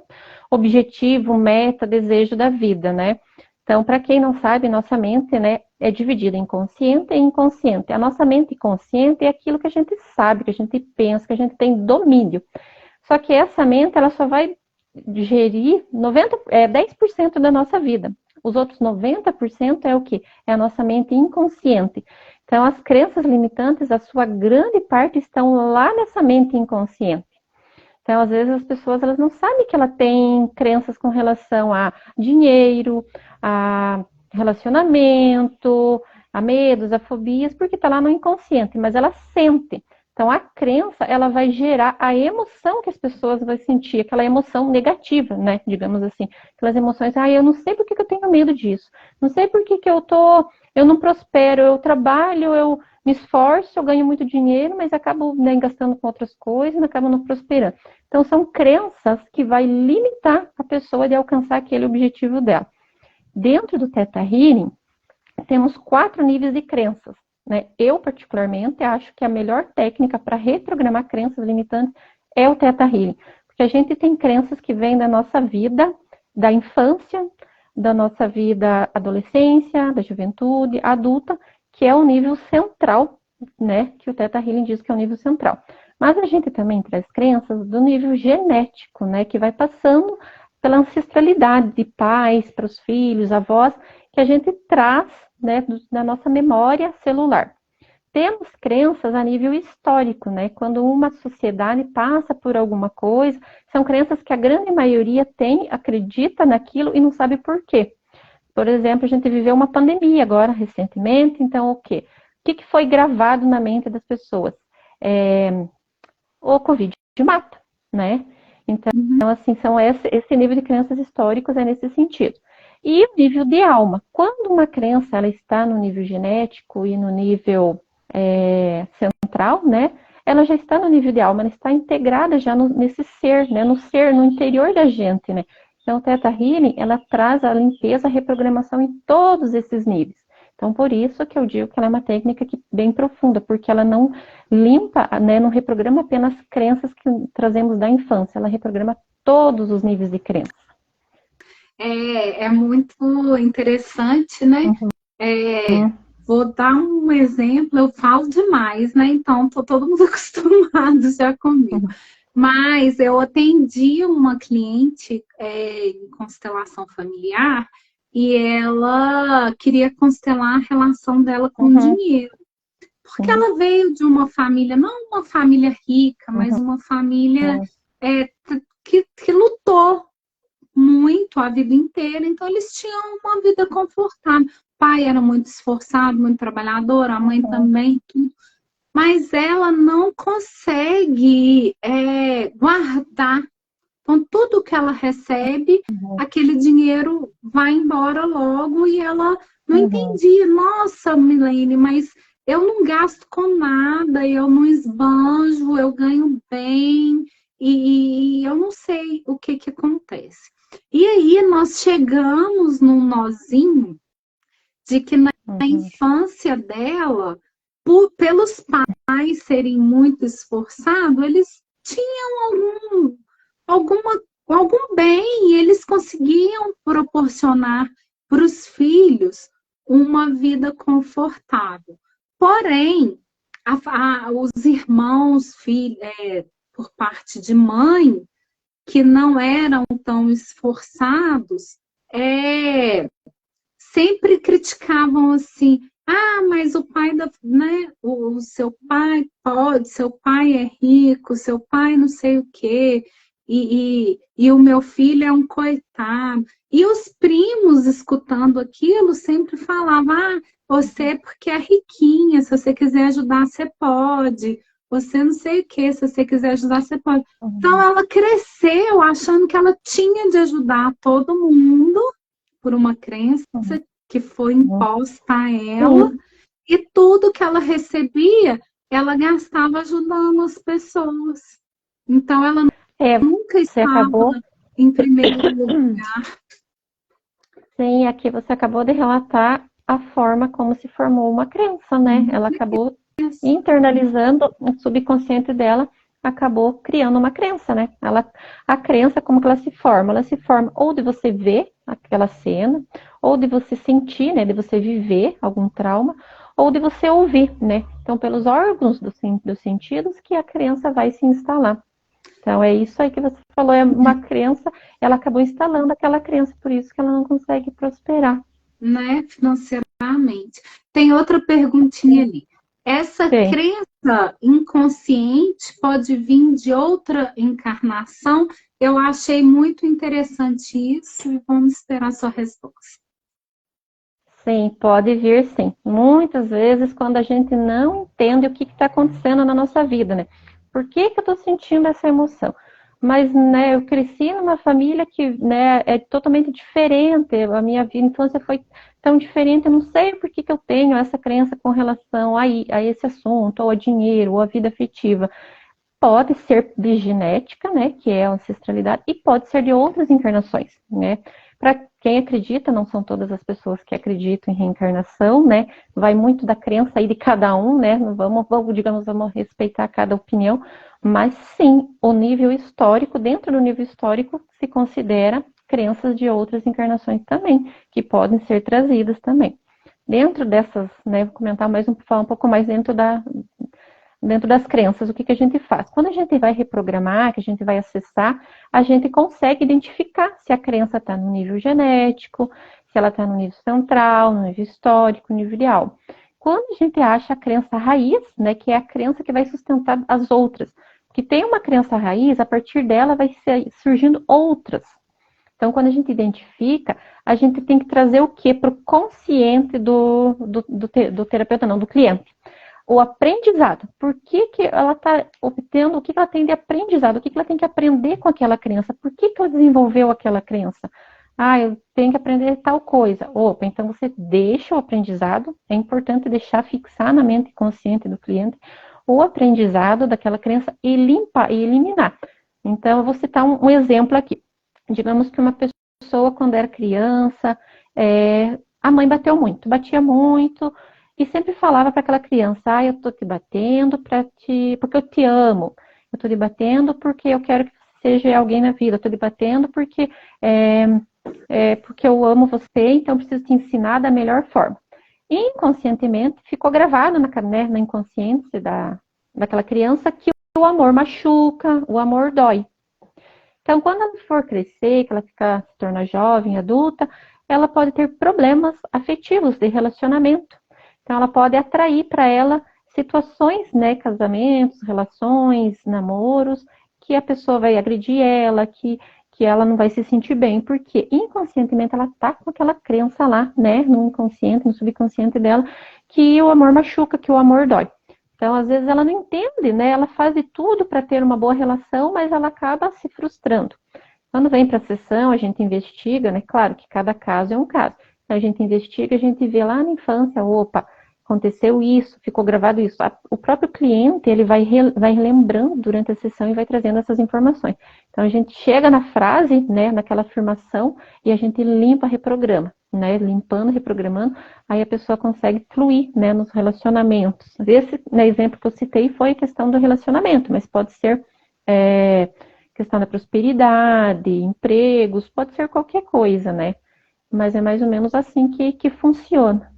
objetivo, meta, desejo da vida, né? Então, para quem não sabe, nossa mente, né, é dividida em consciente e inconsciente. A nossa mente consciente é aquilo que a gente sabe, que a gente pensa, que a gente tem domínio. Só que essa mente, ela só vai gerir 10% da nossa vida. Os outros 90% é o quê? É a nossa mente inconsciente. Então, as crenças limitantes, a sua grande parte estão lá nessa mente inconsciente. Então, às vezes as pessoas elas não sabem que ela tem crenças com relação a dinheiro, a relacionamento, a medos, a fobias, porque está lá no inconsciente, mas ela sente. Então, a crença, ela vai gerar a emoção que as pessoas vão sentir, aquela emoção negativa, né? Digamos assim. Aquelas emoções, eu não sei por que eu tenho medo disso. Não sei por que eu não prospero, eu trabalho, eu me esforço, eu ganho muito dinheiro, mas acabo, né, gastando com outras coisas, acabo não prosperando. Então, são crenças que vai limitar a pessoa de alcançar aquele objetivo dela. Dentro do Theta Healing, temos 4 níveis de crenças. Né? Eu, particularmente, acho que a melhor técnica para reprogramar crenças limitantes é o Theta Healing. Porque a gente tem crenças que vêm da nossa vida, da infância, da nossa vida adolescência, da juventude, adulta, que é o nível central, né? Que o Theta Healing diz que é o nível central. Mas a gente também traz crenças do nível genético, né? Que vai passando pela ancestralidade de pais para os filhos, avós, que a gente traz, né, da nossa memória celular. Temos crenças a nível histórico, né? Quando uma sociedade passa por alguma coisa, são crenças que a grande maioria tem, acredita naquilo e não sabe por quê. Por exemplo, a gente viveu uma pandemia agora, recentemente, então o quê? O que foi gravado na mente das pessoas? O Covid mata, né? Então, assim, são esse nível de crenças históricos é nesse sentido. E o nível de alma. Quando uma crença ela está no nível genético e no nível central, né? Ela já está no nível de alma, ela está integrada já nesse ser, né? No ser, no interior da gente, né? Então, o Theta Healing, ela traz a limpeza, a reprogramação em todos esses níveis. Então, por isso que eu digo que ela é uma técnica bem profunda, porque ela não limpa, né, não reprograma apenas crenças que trazemos da infância, ela reprograma todos os níveis de crença.
É muito interessante, né?
Uhum.
Vou dar um exemplo, eu falo demais, né? Então, tô todo mundo acostumado já comigo.
Uhum.
Mas eu atendi uma cliente em constelação familiar e ela queria constelar a relação dela com o
Uhum.
dinheiro. Porque
Sim.
ela veio de uma família, não uma família rica, mas
Uhum.
uma família que lutou muito a vida inteira, então eles tinham uma vida confortável. O pai era muito esforçado, muito trabalhador, a mãe
Uhum.
também, tudo. Mas ela não consegue guardar. Então, tudo que ela recebe,
Uhum.
aquele dinheiro vai embora logo e ela não
Uhum.
entendia. Nossa, Milene, mas eu não gasto com nada, eu não esbanjo, eu ganho bem e eu não sei o que acontece. E aí nós chegamos num nozinho de que na
Uhum.
infância dela, pelos pais serem muito esforçados, eles tinham alguma, algum bem e eles conseguiam proporcionar para os filhos uma vida confortável. Porém, os irmãos, por parte de mãe, que não eram tão esforçados, sempre criticavam assim: ah, mas o pai né, o seu pai pode, seu pai é rico, seu pai não sei o quê, e o meu filho é um coitado. E os primos, escutando aquilo, sempre falavam: ah, você porque é riquinha, se você quiser ajudar, você pode. Você não sei o que, se você quiser ajudar, você pode. Então
Uhum.
ela cresceu achando que ela tinha de ajudar todo mundo por uma crença que foi
Uhum.
imposta a ela,
Sim.
e tudo que ela recebia, ela gastava ajudando as pessoas. Então, ela
É,
nunca
você
estava
acabou.
em primeiro lugar,
Sim, aqui você acabou de relatar a forma como se formou uma crença, né? Ela acabou internalizando o subconsciente dela, acabou criando uma crença, né? A crença, como que ela se forma? Ela se forma ou de você ver aquela cena, ou de você sentir, né? De você viver algum trauma, ou de você ouvir, né? Então, pelos órgãos dos sentidos que a crença vai se instalar. Então, é isso aí que você falou, é uma crença, ela acabou instalando aquela crença, por isso que ela não consegue prosperar.
né, financeiramente. Tem outra perguntinha ali. Essa
Sim,
crença inconsciente pode vir de outra encarnação? Eu achei muito interessante isso e vamos esperar a sua resposta.
sim, pode vir sim. Muitas vezes, quando a gente não entende o que está acontecendo na nossa vida, né? Por que que eu estou sentindo essa emoção? Mas, né, eu cresci numa família que, né, é totalmente diferente. A minha vida, infância foi tão diferente. Eu não sei por que que eu tenho essa crença com relação a esse assunto, ou a dinheiro, ou a vida afetiva. Pode ser de genética, né, que é a ancestralidade, e pode ser de outras encarnações, né? Para quem acredita, não são todas as pessoas que acreditam em reencarnação, né? Vai muito da crença aí de cada um, né? Vamos respeitar cada opinião, mas sim, o nível histórico, dentro do nível histórico, se considera crenças de outras encarnações também, que podem ser trazidas também. Dentro dessas, né, vou comentar falar um pouco mais dentro das crenças, o que, que a gente faz? Quando a gente vai reprogramar, que a gente vai acessar, a gente consegue identificar se a crença está no nível genético, se ela está no nível central, no nível histórico, no nível ideal. Quando a gente acha a crença raiz, né, que é a crença que vai sustentar as outras, que tem uma crença raiz, a partir dela vai surgindo outras. Então, quando a gente identifica, a gente tem que trazer o que para o consciente do terapeuta, não, do cliente, o aprendizado. Por que, que ela está obtendo, o que, que ela tem de aprendizado, o que, que ela tem que aprender com aquela crença, por que, que ela desenvolveu aquela crença? Ah, eu tenho que aprender tal coisa. Opa, então você deixa o aprendizado, é importante deixar fixar na mente consciente do cliente o aprendizado daquela crença e limpar e eliminar. Então, eu vou citar um exemplo aqui. Digamos que uma pessoa, quando era criança, a mãe bateu muito, batia muito, e sempre falava para aquela criança, eu tô te batendo porque eu te amo, eu tô te batendo porque eu quero que você seja alguém na vida, eu tô te batendo é, porque eu amo você, então eu preciso te ensinar da melhor forma. E inconscientemente ficou gravado na inconsciência daquela criança que o amor machuca, o amor dói. Então, quando ela for crescer, que ela se torna jovem, adulta, ela pode ter problemas afetivos de relacionamento. Então, ela pode atrair para ela situações, né, casamentos, relações, namoros, que a pessoa vai agredir ela, que ela não vai se sentir bem, porque inconscientemente ela tá com aquela crença lá, né, no inconsciente, no subconsciente dela, que o amor machuca, que o amor dói. Então, às vezes, ela não entende, né? Ela faz de tudo para ter uma boa relação, mas ela acaba se frustrando. Quando vem para a sessão, a gente investiga, né? Claro que cada caso é um caso. Então, a gente investiga, a gente vê lá na infância, opa, aconteceu isso, ficou gravado isso. O próprio cliente, ele vai lembrando durante a sessão e vai trazendo essas informações. Então, a gente chega na frase, né, naquela afirmação, e a gente limpa, reprograma, né? Limpando, reprogramando, aí a pessoa consegue fluir, né, nos relacionamentos. Esse, né, exemplo que eu citei foi a questão do relacionamento, mas pode ser questão da prosperidade, empregos, pode ser qualquer coisa, né? Mas é mais ou menos assim que funciona.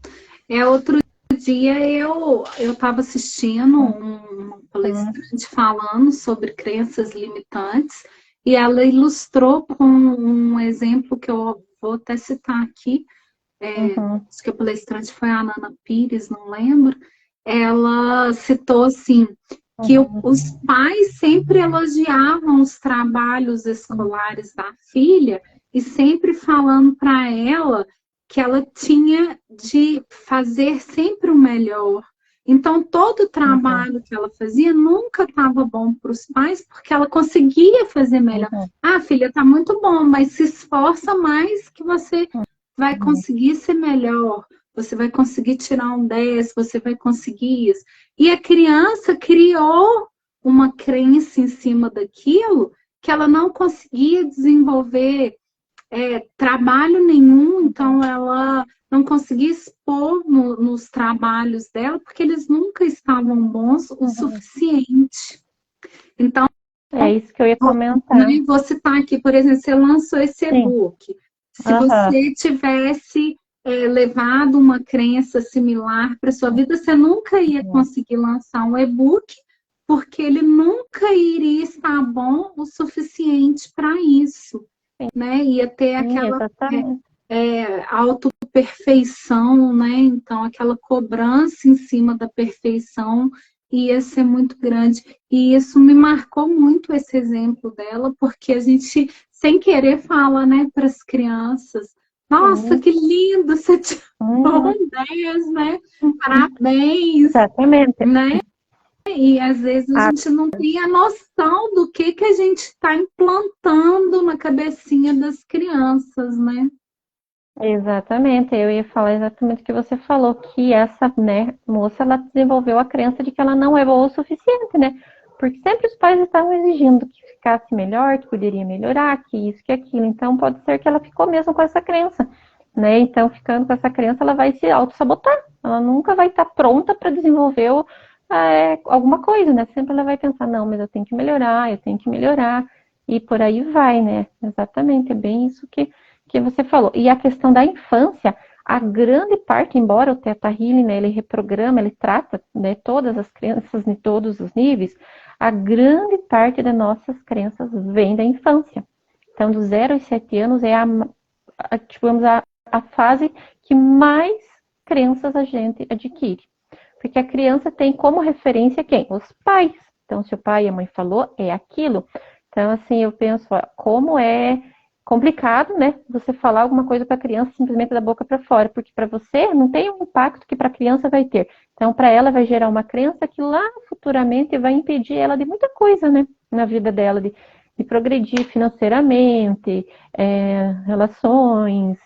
Outro dia eu estava assistindo um palestrante falando sobre crenças limitantes e ela ilustrou com um exemplo que eu vou até citar aqui. Acho que a palestrante foi a Nana Pires, não lembro. Ela citou assim que os pais sempre elogiavam os trabalhos escolares da filha e sempre falando para ela que ela tinha de fazer sempre o melhor. Então, todo o trabalho que ela fazia nunca estava bom para os pais, porque ela conseguia fazer melhor. Filha, está muito bom, mas se esforça mais que você vai conseguir ser melhor, você vai conseguir tirar um 10, você vai conseguir isso. E a criança criou uma crença em cima daquilo que ela não conseguia desenvolver trabalho nenhum, então ela não conseguia expor nos trabalhos dela, porque eles nunca estavam bons o suficiente. Então,
é isso que eu ia comentar.
Você está aqui, por exemplo, você lançou esse e-book. Se você tivesse levado uma crença similar para sua vida, você nunca ia conseguir lançar um e-book, porque ele nunca iria estar bom o suficiente para isso, né? Ia ter aquela autoperfeição, né? Então, aquela cobrança em cima da perfeição ia ser muito grande. E isso me marcou muito, esse exemplo dela, porque a gente, sem querer, fala, né, para as crianças: nossa, que lindo, você tirou 10, né? Parabéns.
Exatamente.
Né? E às vezes a gente não tem a noção do que a gente está implantando na cabecinha das crianças, né?
Exatamente, eu ia falar exatamente o que você falou, que essa, né, moça, ela desenvolveu a crença de que ela não é boa o suficiente, né? Porque sempre os pais estavam exigindo que ficasse melhor, que poderia melhorar, que isso, que aquilo. Então, pode ser que ela ficou mesmo com essa crença, né? Então, ficando com essa crença, ela vai se auto-sabotar. Ela nunca vai estar pronta para desenvolver alguma coisa, né? Sempre ela vai pensar, não, mas eu tenho que melhorar, eu tenho que melhorar. E por aí vai, né? Exatamente, é bem isso que você falou. E a questão da infância, a grande parte, embora o Theta Healing, né, ele reprograma, ele trata, né, todas as crianças em todos os níveis, a grande parte das nossas crenças vem da infância. Então, dos 0 aos 7 anos é a fase que mais crenças a gente adquire. Porque a criança tem como referência quem? Os pais. Então, se o pai e a mãe falou, é aquilo. Então, assim, eu penso, como é complicado, né? Você falar alguma coisa para a criança simplesmente da boca para fora, porque para você não tem um impacto que para a criança vai ter. Então, para ela vai gerar uma crença que lá futuramente vai impedir ela de muita coisa, né? Na vida dela, de progredir financeiramente, relações,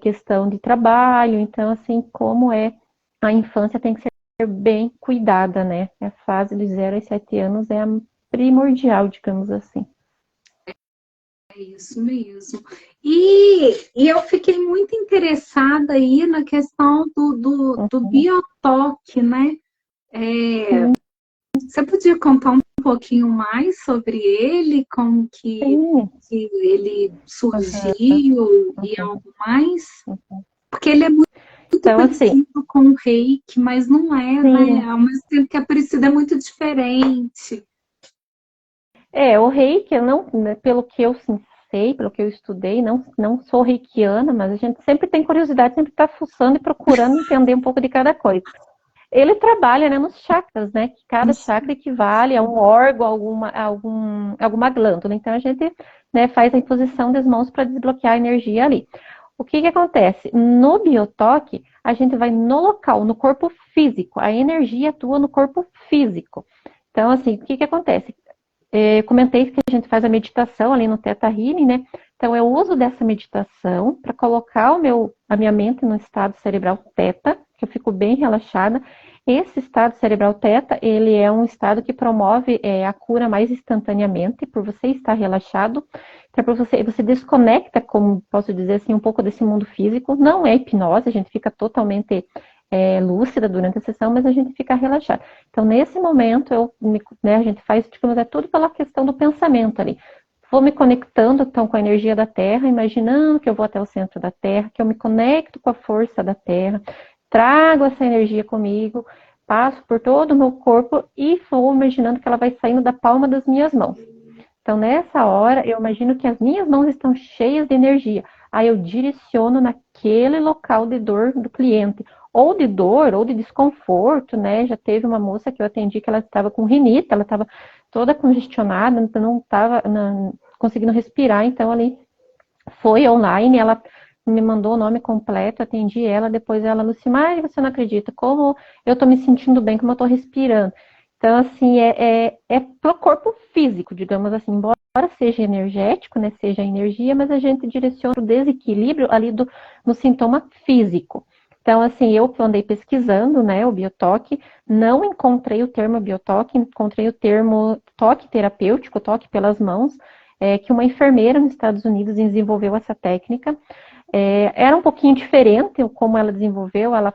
questão de trabalho. Então, assim, como a infância tem que ser bem cuidada, né? A fase dos 0 aos 7 anos é a primordial, digamos assim.
É isso mesmo. E eu fiquei muito interessada aí na questão do
Uhum.
biotoque, né? É,
Sim,
você podia contar um pouquinho mais sobre ele, como
sim.
que ele
Uhum,
surgiu e
uhum,
algo mais?
uhum.
Porque ele é muito
Então, assim,
parecido com o Reiki, mas não é, né?
sim.
Ao mesmo tempo que é parecido, é muito diferente.
O reiki, eu não, né, pelo que eu sim, sei, pelo que eu estudei, não sou reikiana, mas a gente sempre tem curiosidade, sempre está fuçando e procurando entender um pouco de cada coisa. Ele trabalha, né, nos chakras, né? Que cada chakra equivale a um órgão, alguma glândula. Então a gente, né, faz a imposição das mãos para desbloquear a energia ali. O que que acontece? No biotoque, a gente vai no local, no corpo físico. A energia atua no corpo físico. Então, assim, o que que acontece? Comentei que a gente faz a meditação ali no Theta Healing, né? Então, eu uso dessa meditação para colocar a minha mente no estado cerebral Theta, que eu fico bem relaxada. Esse estado cerebral Theta, ele é um estado que promove a cura mais instantaneamente, por você estar relaxado. Então, você desconecta, como posso dizer assim, um pouco desse mundo físico. Não é hipnose, a gente fica totalmente lúcida durante a sessão, mas a gente fica relaxado. Então, nesse momento, né, a gente faz, digamos, é tudo pela questão do pensamento ali. Vou me conectando, então, com a energia da Terra, imaginando que eu vou até o centro da Terra, que eu me conecto com a força da Terra, trago essa energia comigo, passo por todo o meu corpo e vou imaginando que ela vai saindo da palma das minhas mãos. Então, nessa hora, eu imagino que as minhas mãos estão cheias de energia. Aí eu direciono naquele local de dor do cliente, ou de dor, ou de desconforto, né? Já teve uma moça que eu atendi que ela estava com rinite, ela estava toda congestionada, então não estava conseguindo respirar, então ali foi online, ela me mandou o nome completo, atendi ela, depois ela, Lucimar, você não acredita, como eu tô me sentindo bem, como eu tô respirando. Então, assim, é pro corpo físico, digamos assim, embora seja energético, né, seja energia, mas a gente direciona o desequilíbrio ali no sintoma físico. Então, assim, eu que andei pesquisando, né, o biotoque, não encontrei o termo biotoque, encontrei o termo toque terapêutico, toque pelas mãos, que uma enfermeira nos Estados Unidos desenvolveu essa técnica. Era um pouquinho diferente como ela desenvolveu, ela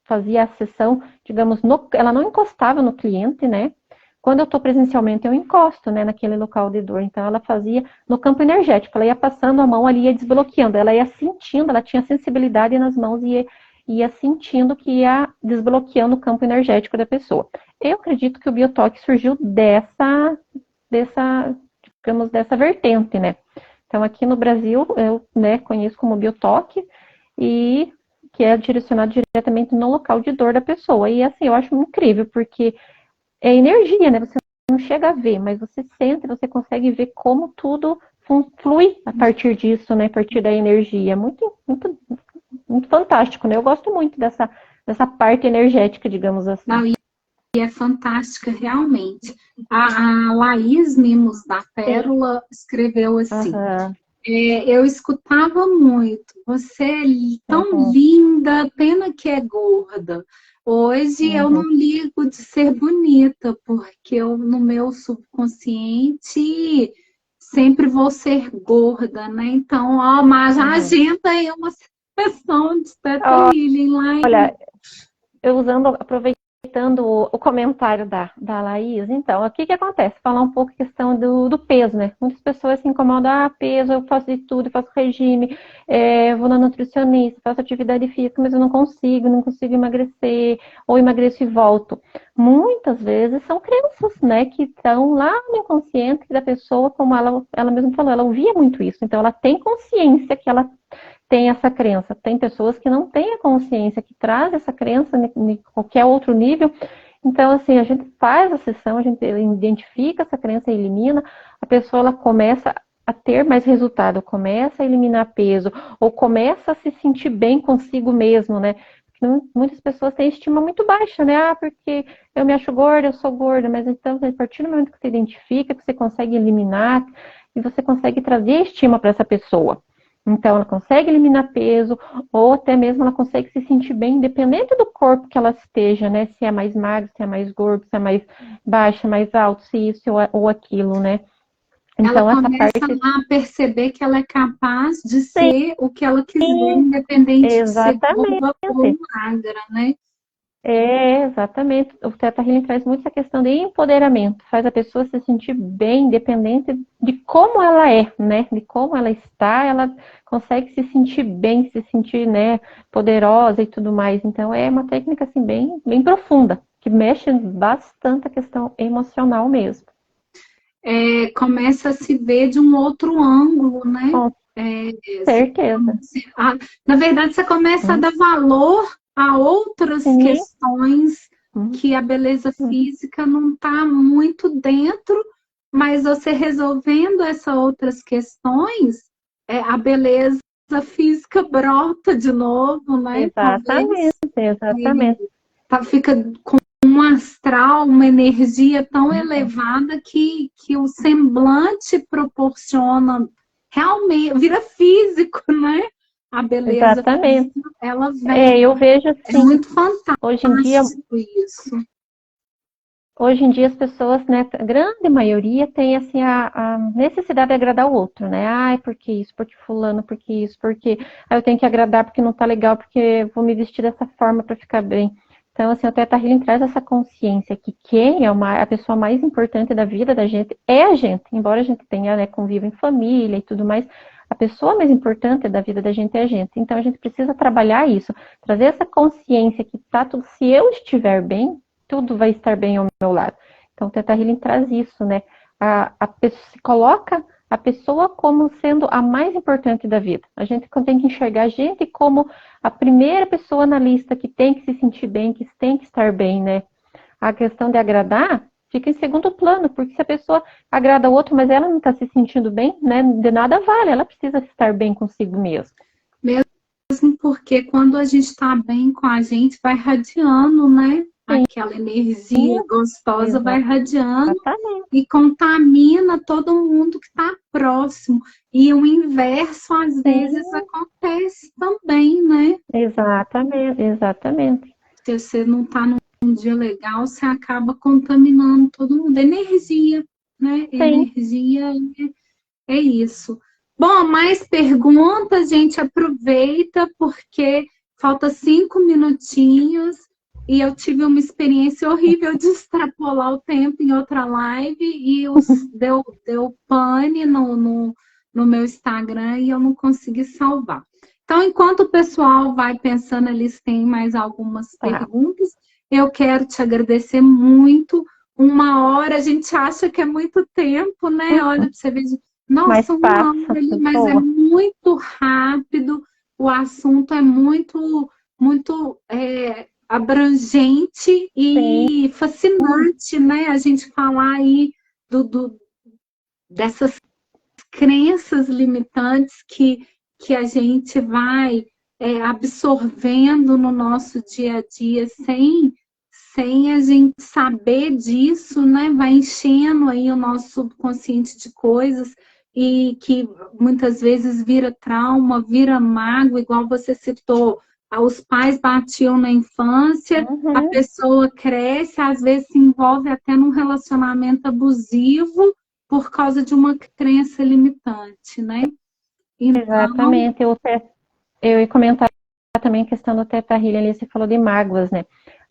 fazia a sessão, digamos, ela não encostava no cliente, né? Quando eu estou presencialmente, eu encosto, né, naquele local de dor. Então, ela fazia no campo energético, ela ia passando a mão ali, ia desbloqueando, ela ia sentindo, ela tinha sensibilidade nas mãos e ia sentindo que ia desbloqueando o campo energético da pessoa. Eu acredito que o biotoque surgiu dessa digamos, dessa vertente, né? Então, aqui no Brasil, eu, né, conheço como biotoque e que é direcionado diretamente no local de dor da pessoa. E assim, eu acho incrível, porque é energia, né? Você não chega a ver, mas você sente, você consegue ver como tudo flui a partir disso, né? A partir da energia. Muito, muito, muito fantástico, né? Eu gosto muito dessa parte energética, digamos assim.
Não, e é fantástica, realmente. A Laís Mimos da
Sim.
Pérola escreveu assim:
Aham.
eu escutava muito, você é tão
Uhum.
linda, pena que é gorda. Hoje eu não
Uhum.
ligo de ser bonita, porque eu, no meu subconsciente sempre vou ser gorda, né? Então, ó, mas a
Uhum.
agenda aí uma sessão de Theta Healing lá
Olha, eu aproveitando o comentário da Laís, então, o que que acontece? Falar um pouco a questão do peso, né? Muitas pessoas se incomodam, peso, eu faço de tudo, eu faço regime, vou na nutricionista, faço atividade física, mas eu não consigo emagrecer, ou emagreço e volto. Muitas vezes são crenças, né, que estão lá no inconsciente da pessoa, como ela mesma falou, ela ouvia muito isso, então ela tem consciência que ela tem essa crença. Tem pessoas que não têm a consciência, que traz essa crença em qualquer outro nível. Então, assim, a gente faz a sessão, a gente identifica essa crença e elimina, a pessoa ela começa a ter mais resultado, começa a eliminar peso, ou começa a se sentir bem consigo mesmo, né? Porque muitas pessoas têm estima muito baixa, né? Porque eu me acho gorda, eu sou gorda, mas então, a partir do momento que você identifica, que você consegue eliminar, e você consegue trazer estima para essa pessoa. Então, ela consegue eliminar peso, ou até mesmo ela consegue se sentir bem, independente do corpo que ela esteja, né? Se é mais magro, se é mais gordo, se é mais baixa, mais alto, se isso ou aquilo, né?
ela
Então, essa
começa
parte,
a perceber que ela é capaz de
sim,
ser o que ela quiser, independente de ser boa ou
exatamente.
magra, né?
Exatamente. O Theta Healing traz muito essa questão de empoderamento, faz a pessoa se sentir bem, independente de como ela é, né? De como ela está, ela consegue se sentir bem, se sentir, né, poderosa e tudo mais. Então, é uma técnica, assim, bem profunda, que mexe bastante a questão emocional mesmo.
Começa a se ver de um outro ângulo, né?
Com
É,
certeza.
na verdade, você começa a
Hum,
dar valor a outras
sim,
questões
hum,
que a beleza
hum.
física não está muito dentro, mas você resolvendo essas outras questões, a beleza física brota de novo, né? Talvez
Exatamente, exatamente.
fica com um astral, uma energia tão elevada que o semblante proporciona realmente, vira físico, né? A beleza
Exatamente.
física, ela vem.
Eu vejo
É
assim,
muito
hoje em dia
fantástico isso.
Hoje em dia as pessoas, né, a grande maioria tem assim a necessidade de agradar o outro, né? Ai, porque isso, porque fulano, porque isso, porque eu tenho que agradar porque não tá legal, porque vou me vestir dessa forma para ficar bem. Então, assim, o Teta Healing traz essa consciência que quem é a pessoa mais importante da vida da gente é a gente, embora a gente tenha, né, convívio em família e tudo mais, a pessoa mais importante da vida da gente é a gente. Então, a gente precisa trabalhar isso, trazer essa consciência que tá tudo, se eu estiver bem, tudo vai estar bem ao meu lado. Então, o Teta Healing traz isso, né? A pessoa, se coloca a pessoa como sendo a mais importante da vida. A gente tem que enxergar a gente como a primeira pessoa na lista que tem que se sentir bem, que tem que estar bem, né? A questão de agradar fica em segundo plano, porque se a pessoa agrada o outro, mas ela não está se sentindo bem, né? De nada vale, ela precisa estar bem consigo mesmo.
Mesmo porque quando a gente está bem com a gente, vai radiando, né?
Sim,
Aquela energia gostosa vai radiando
exatamente.
e contamina todo mundo que está próximo. E o inverso às vezes
Sim,
acontece também, né?
exatamente, exatamente.
Se você não está num dia legal, você acaba contaminando todo mundo. Energia, né?
Sim.
Energia é isso. Bom, mais perguntas, gente, aproveita porque falta 5 minutinhos e eu tive uma experiência horrível de extrapolar o tempo em outra live e deu pane no meu Instagram e eu não consegui salvar. Então, enquanto o pessoal vai pensando ali se tem mais algumas
Tá.
perguntas, eu quero te agradecer muito. 1 hora, a gente acha que é muito tempo, né? Olha, pra você ver,
Mas
nossa, 1 hora
passa,
ali, mas é
boa.
muito rápido, o assunto é muito abrangente
Sim,
e fascinante, né? A gente falar aí dessas crenças limitantes que a gente vai absorvendo no nosso dia a dia sem a gente saber disso, né? Vai enchendo aí o nosso subconsciente de coisas e que muitas vezes vira trauma, vira mágoa, igual você citou. Os pais batiam na infância, a
uhum,
pessoa cresce, às vezes se envolve até num relacionamento abusivo por causa de uma crença limitante, né? Então,
exatamente. Eu ia comentar também a questão do Teta Healing, ali você falou de mágoas, né?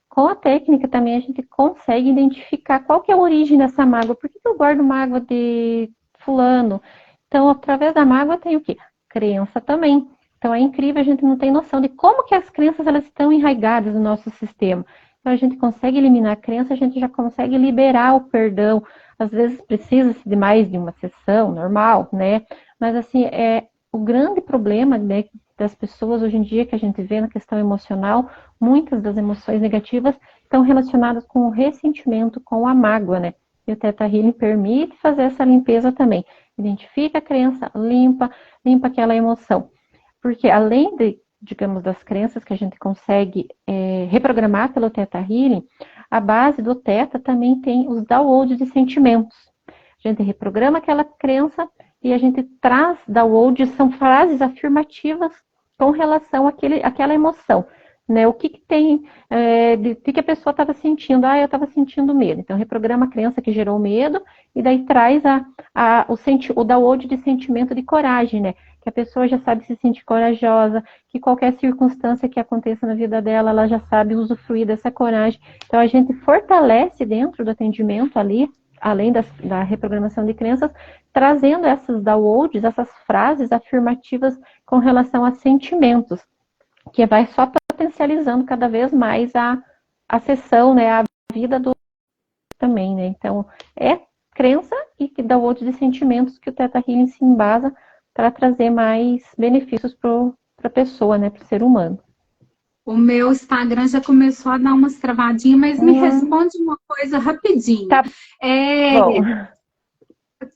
Com a técnica também a gente consegue identificar qual que é a origem dessa mágoa. Por que eu guardo mágoa de fulano? Então, através da mágoa tem o quê? Crença também. Então, é incrível, a gente não tem noção de como que as crenças elas estão enraigadas no nosso sistema. Então, a gente consegue eliminar a crença, a gente já consegue liberar o perdão. Às vezes precisa-se de mais de uma sessão, normal, né? Mas, assim, o grande problema, né, das pessoas hoje em dia que a gente vê na questão emocional, muitas das emoções negativas estão relacionadas com o ressentimento, com a mágoa, né? E o Theta Healing permite fazer essa limpeza também. Identifica a crença, limpa aquela emoção. Porque além de, digamos, das crenças que a gente consegue reprogramar pelo Theta Healing, a base do Theta também tem os downloads de sentimentos. A gente reprograma aquela crença e a gente traz downloads, são frases afirmativas com relação àquela emoção. né? O que que tem, o que que a pessoa estava sentindo? Ah, eu estava sentindo medo. Então, reprograma a crença que gerou medo e daí traz o download de sentimento de coragem, né? Que a pessoa já sabe se sentir corajosa, que qualquer circunstância que aconteça na vida dela, ela já sabe usufruir dessa coragem. Então, a gente fortalece dentro do atendimento ali, além da reprogramação de crenças, trazendo essas downloads, essas frases afirmativas com relação a sentimentos, que vai só potencializando cada vez mais a sessão, né, a vida do também, né? Então, é crença e download de sentimentos que o Theta Healing se embasa para trazer mais benefícios para a pessoa, né, para o ser humano.
O meu Instagram já começou a dar umas travadinhas, mas me responde uma coisa rapidinho.
Tá bom.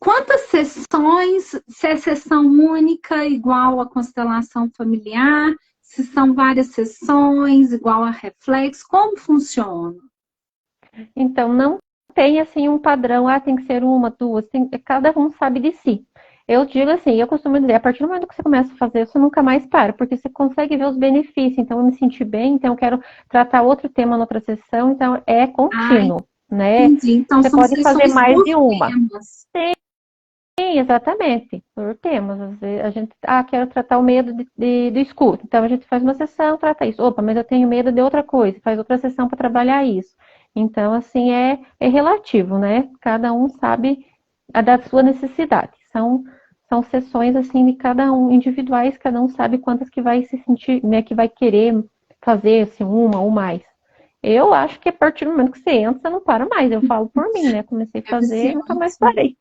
Quantas sessões, se é sessão única igual a constelação familiar, se são várias sessões igual a reflexo, como funciona?
Então, não tem assim um padrão, tem que ser uma, duas, cada um sabe de si. Eu digo assim, eu costumo dizer, a partir do momento que você começa a fazer, você nunca mais para, porque você consegue ver os benefícios. Então, eu me senti bem, então eu quero tratar outro tema noutra sessão, então é contínuo, né?
Entendi. Então,
você
são
pode fazer mais de uma.
Temas.
Sim, exatamente, por temas. Às vezes a gente, quero tratar o medo do escuro. Então a gente faz uma sessão, trata isso. Opa, mas eu tenho medo de outra coisa, faz outra sessão para trabalhar isso. Então, assim, é relativo, né? Cada um sabe a da sua necessidade. São sessões, assim, de cada um, individuais, cada um sabe quantas que vai se sentir, né, que vai querer fazer, assim, uma ou mais. Eu acho que a partir do momento que você entra, você não para mais. Eu falo por mim, né? Comecei a fazer e nunca mais parei.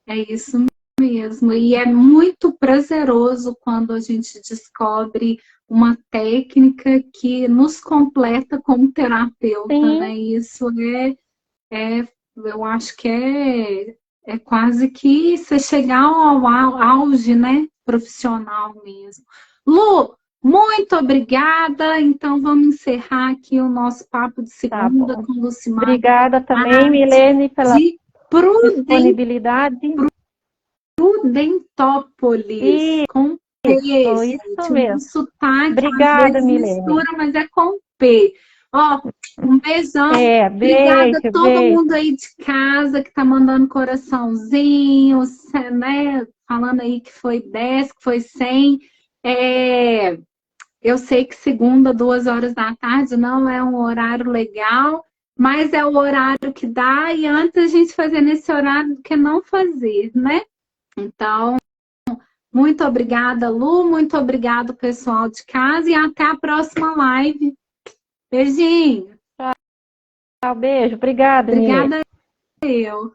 É isso mesmo. E é muito prazeroso quando a gente descobre uma técnica que nos completa como terapeuta,
Sim.
né? Isso eu acho que é quase que você chegar ao auge, né? Profissional mesmo. Lu, muito obrigada. Então, vamos encerrar aqui o nosso papo de segunda com Lucimar.
Obrigada também, Milene, pela disponibilidade.
Prudentópolis, com P,
isso mesmo.
O sotaque,
Obrigada,
às vezes,
Milene.
mistura, mas é com P. Ó, um beijão. Obrigada a todo mundo aí de casa que tá mandando coraçãozinho, né? Falando aí que foi 10, que foi 100. Eu sei que segunda, 2 horas da tarde, não é um horário legal, mas é o horário que dá, e antes a gente fazer nesse horário do que não fazer, né? Então, muito obrigada, Lu, muito obrigado, pessoal de casa, e até a próxima live. Beijinho.
Tchau, beijo. Obrigada, Milene.
Obrigada eu.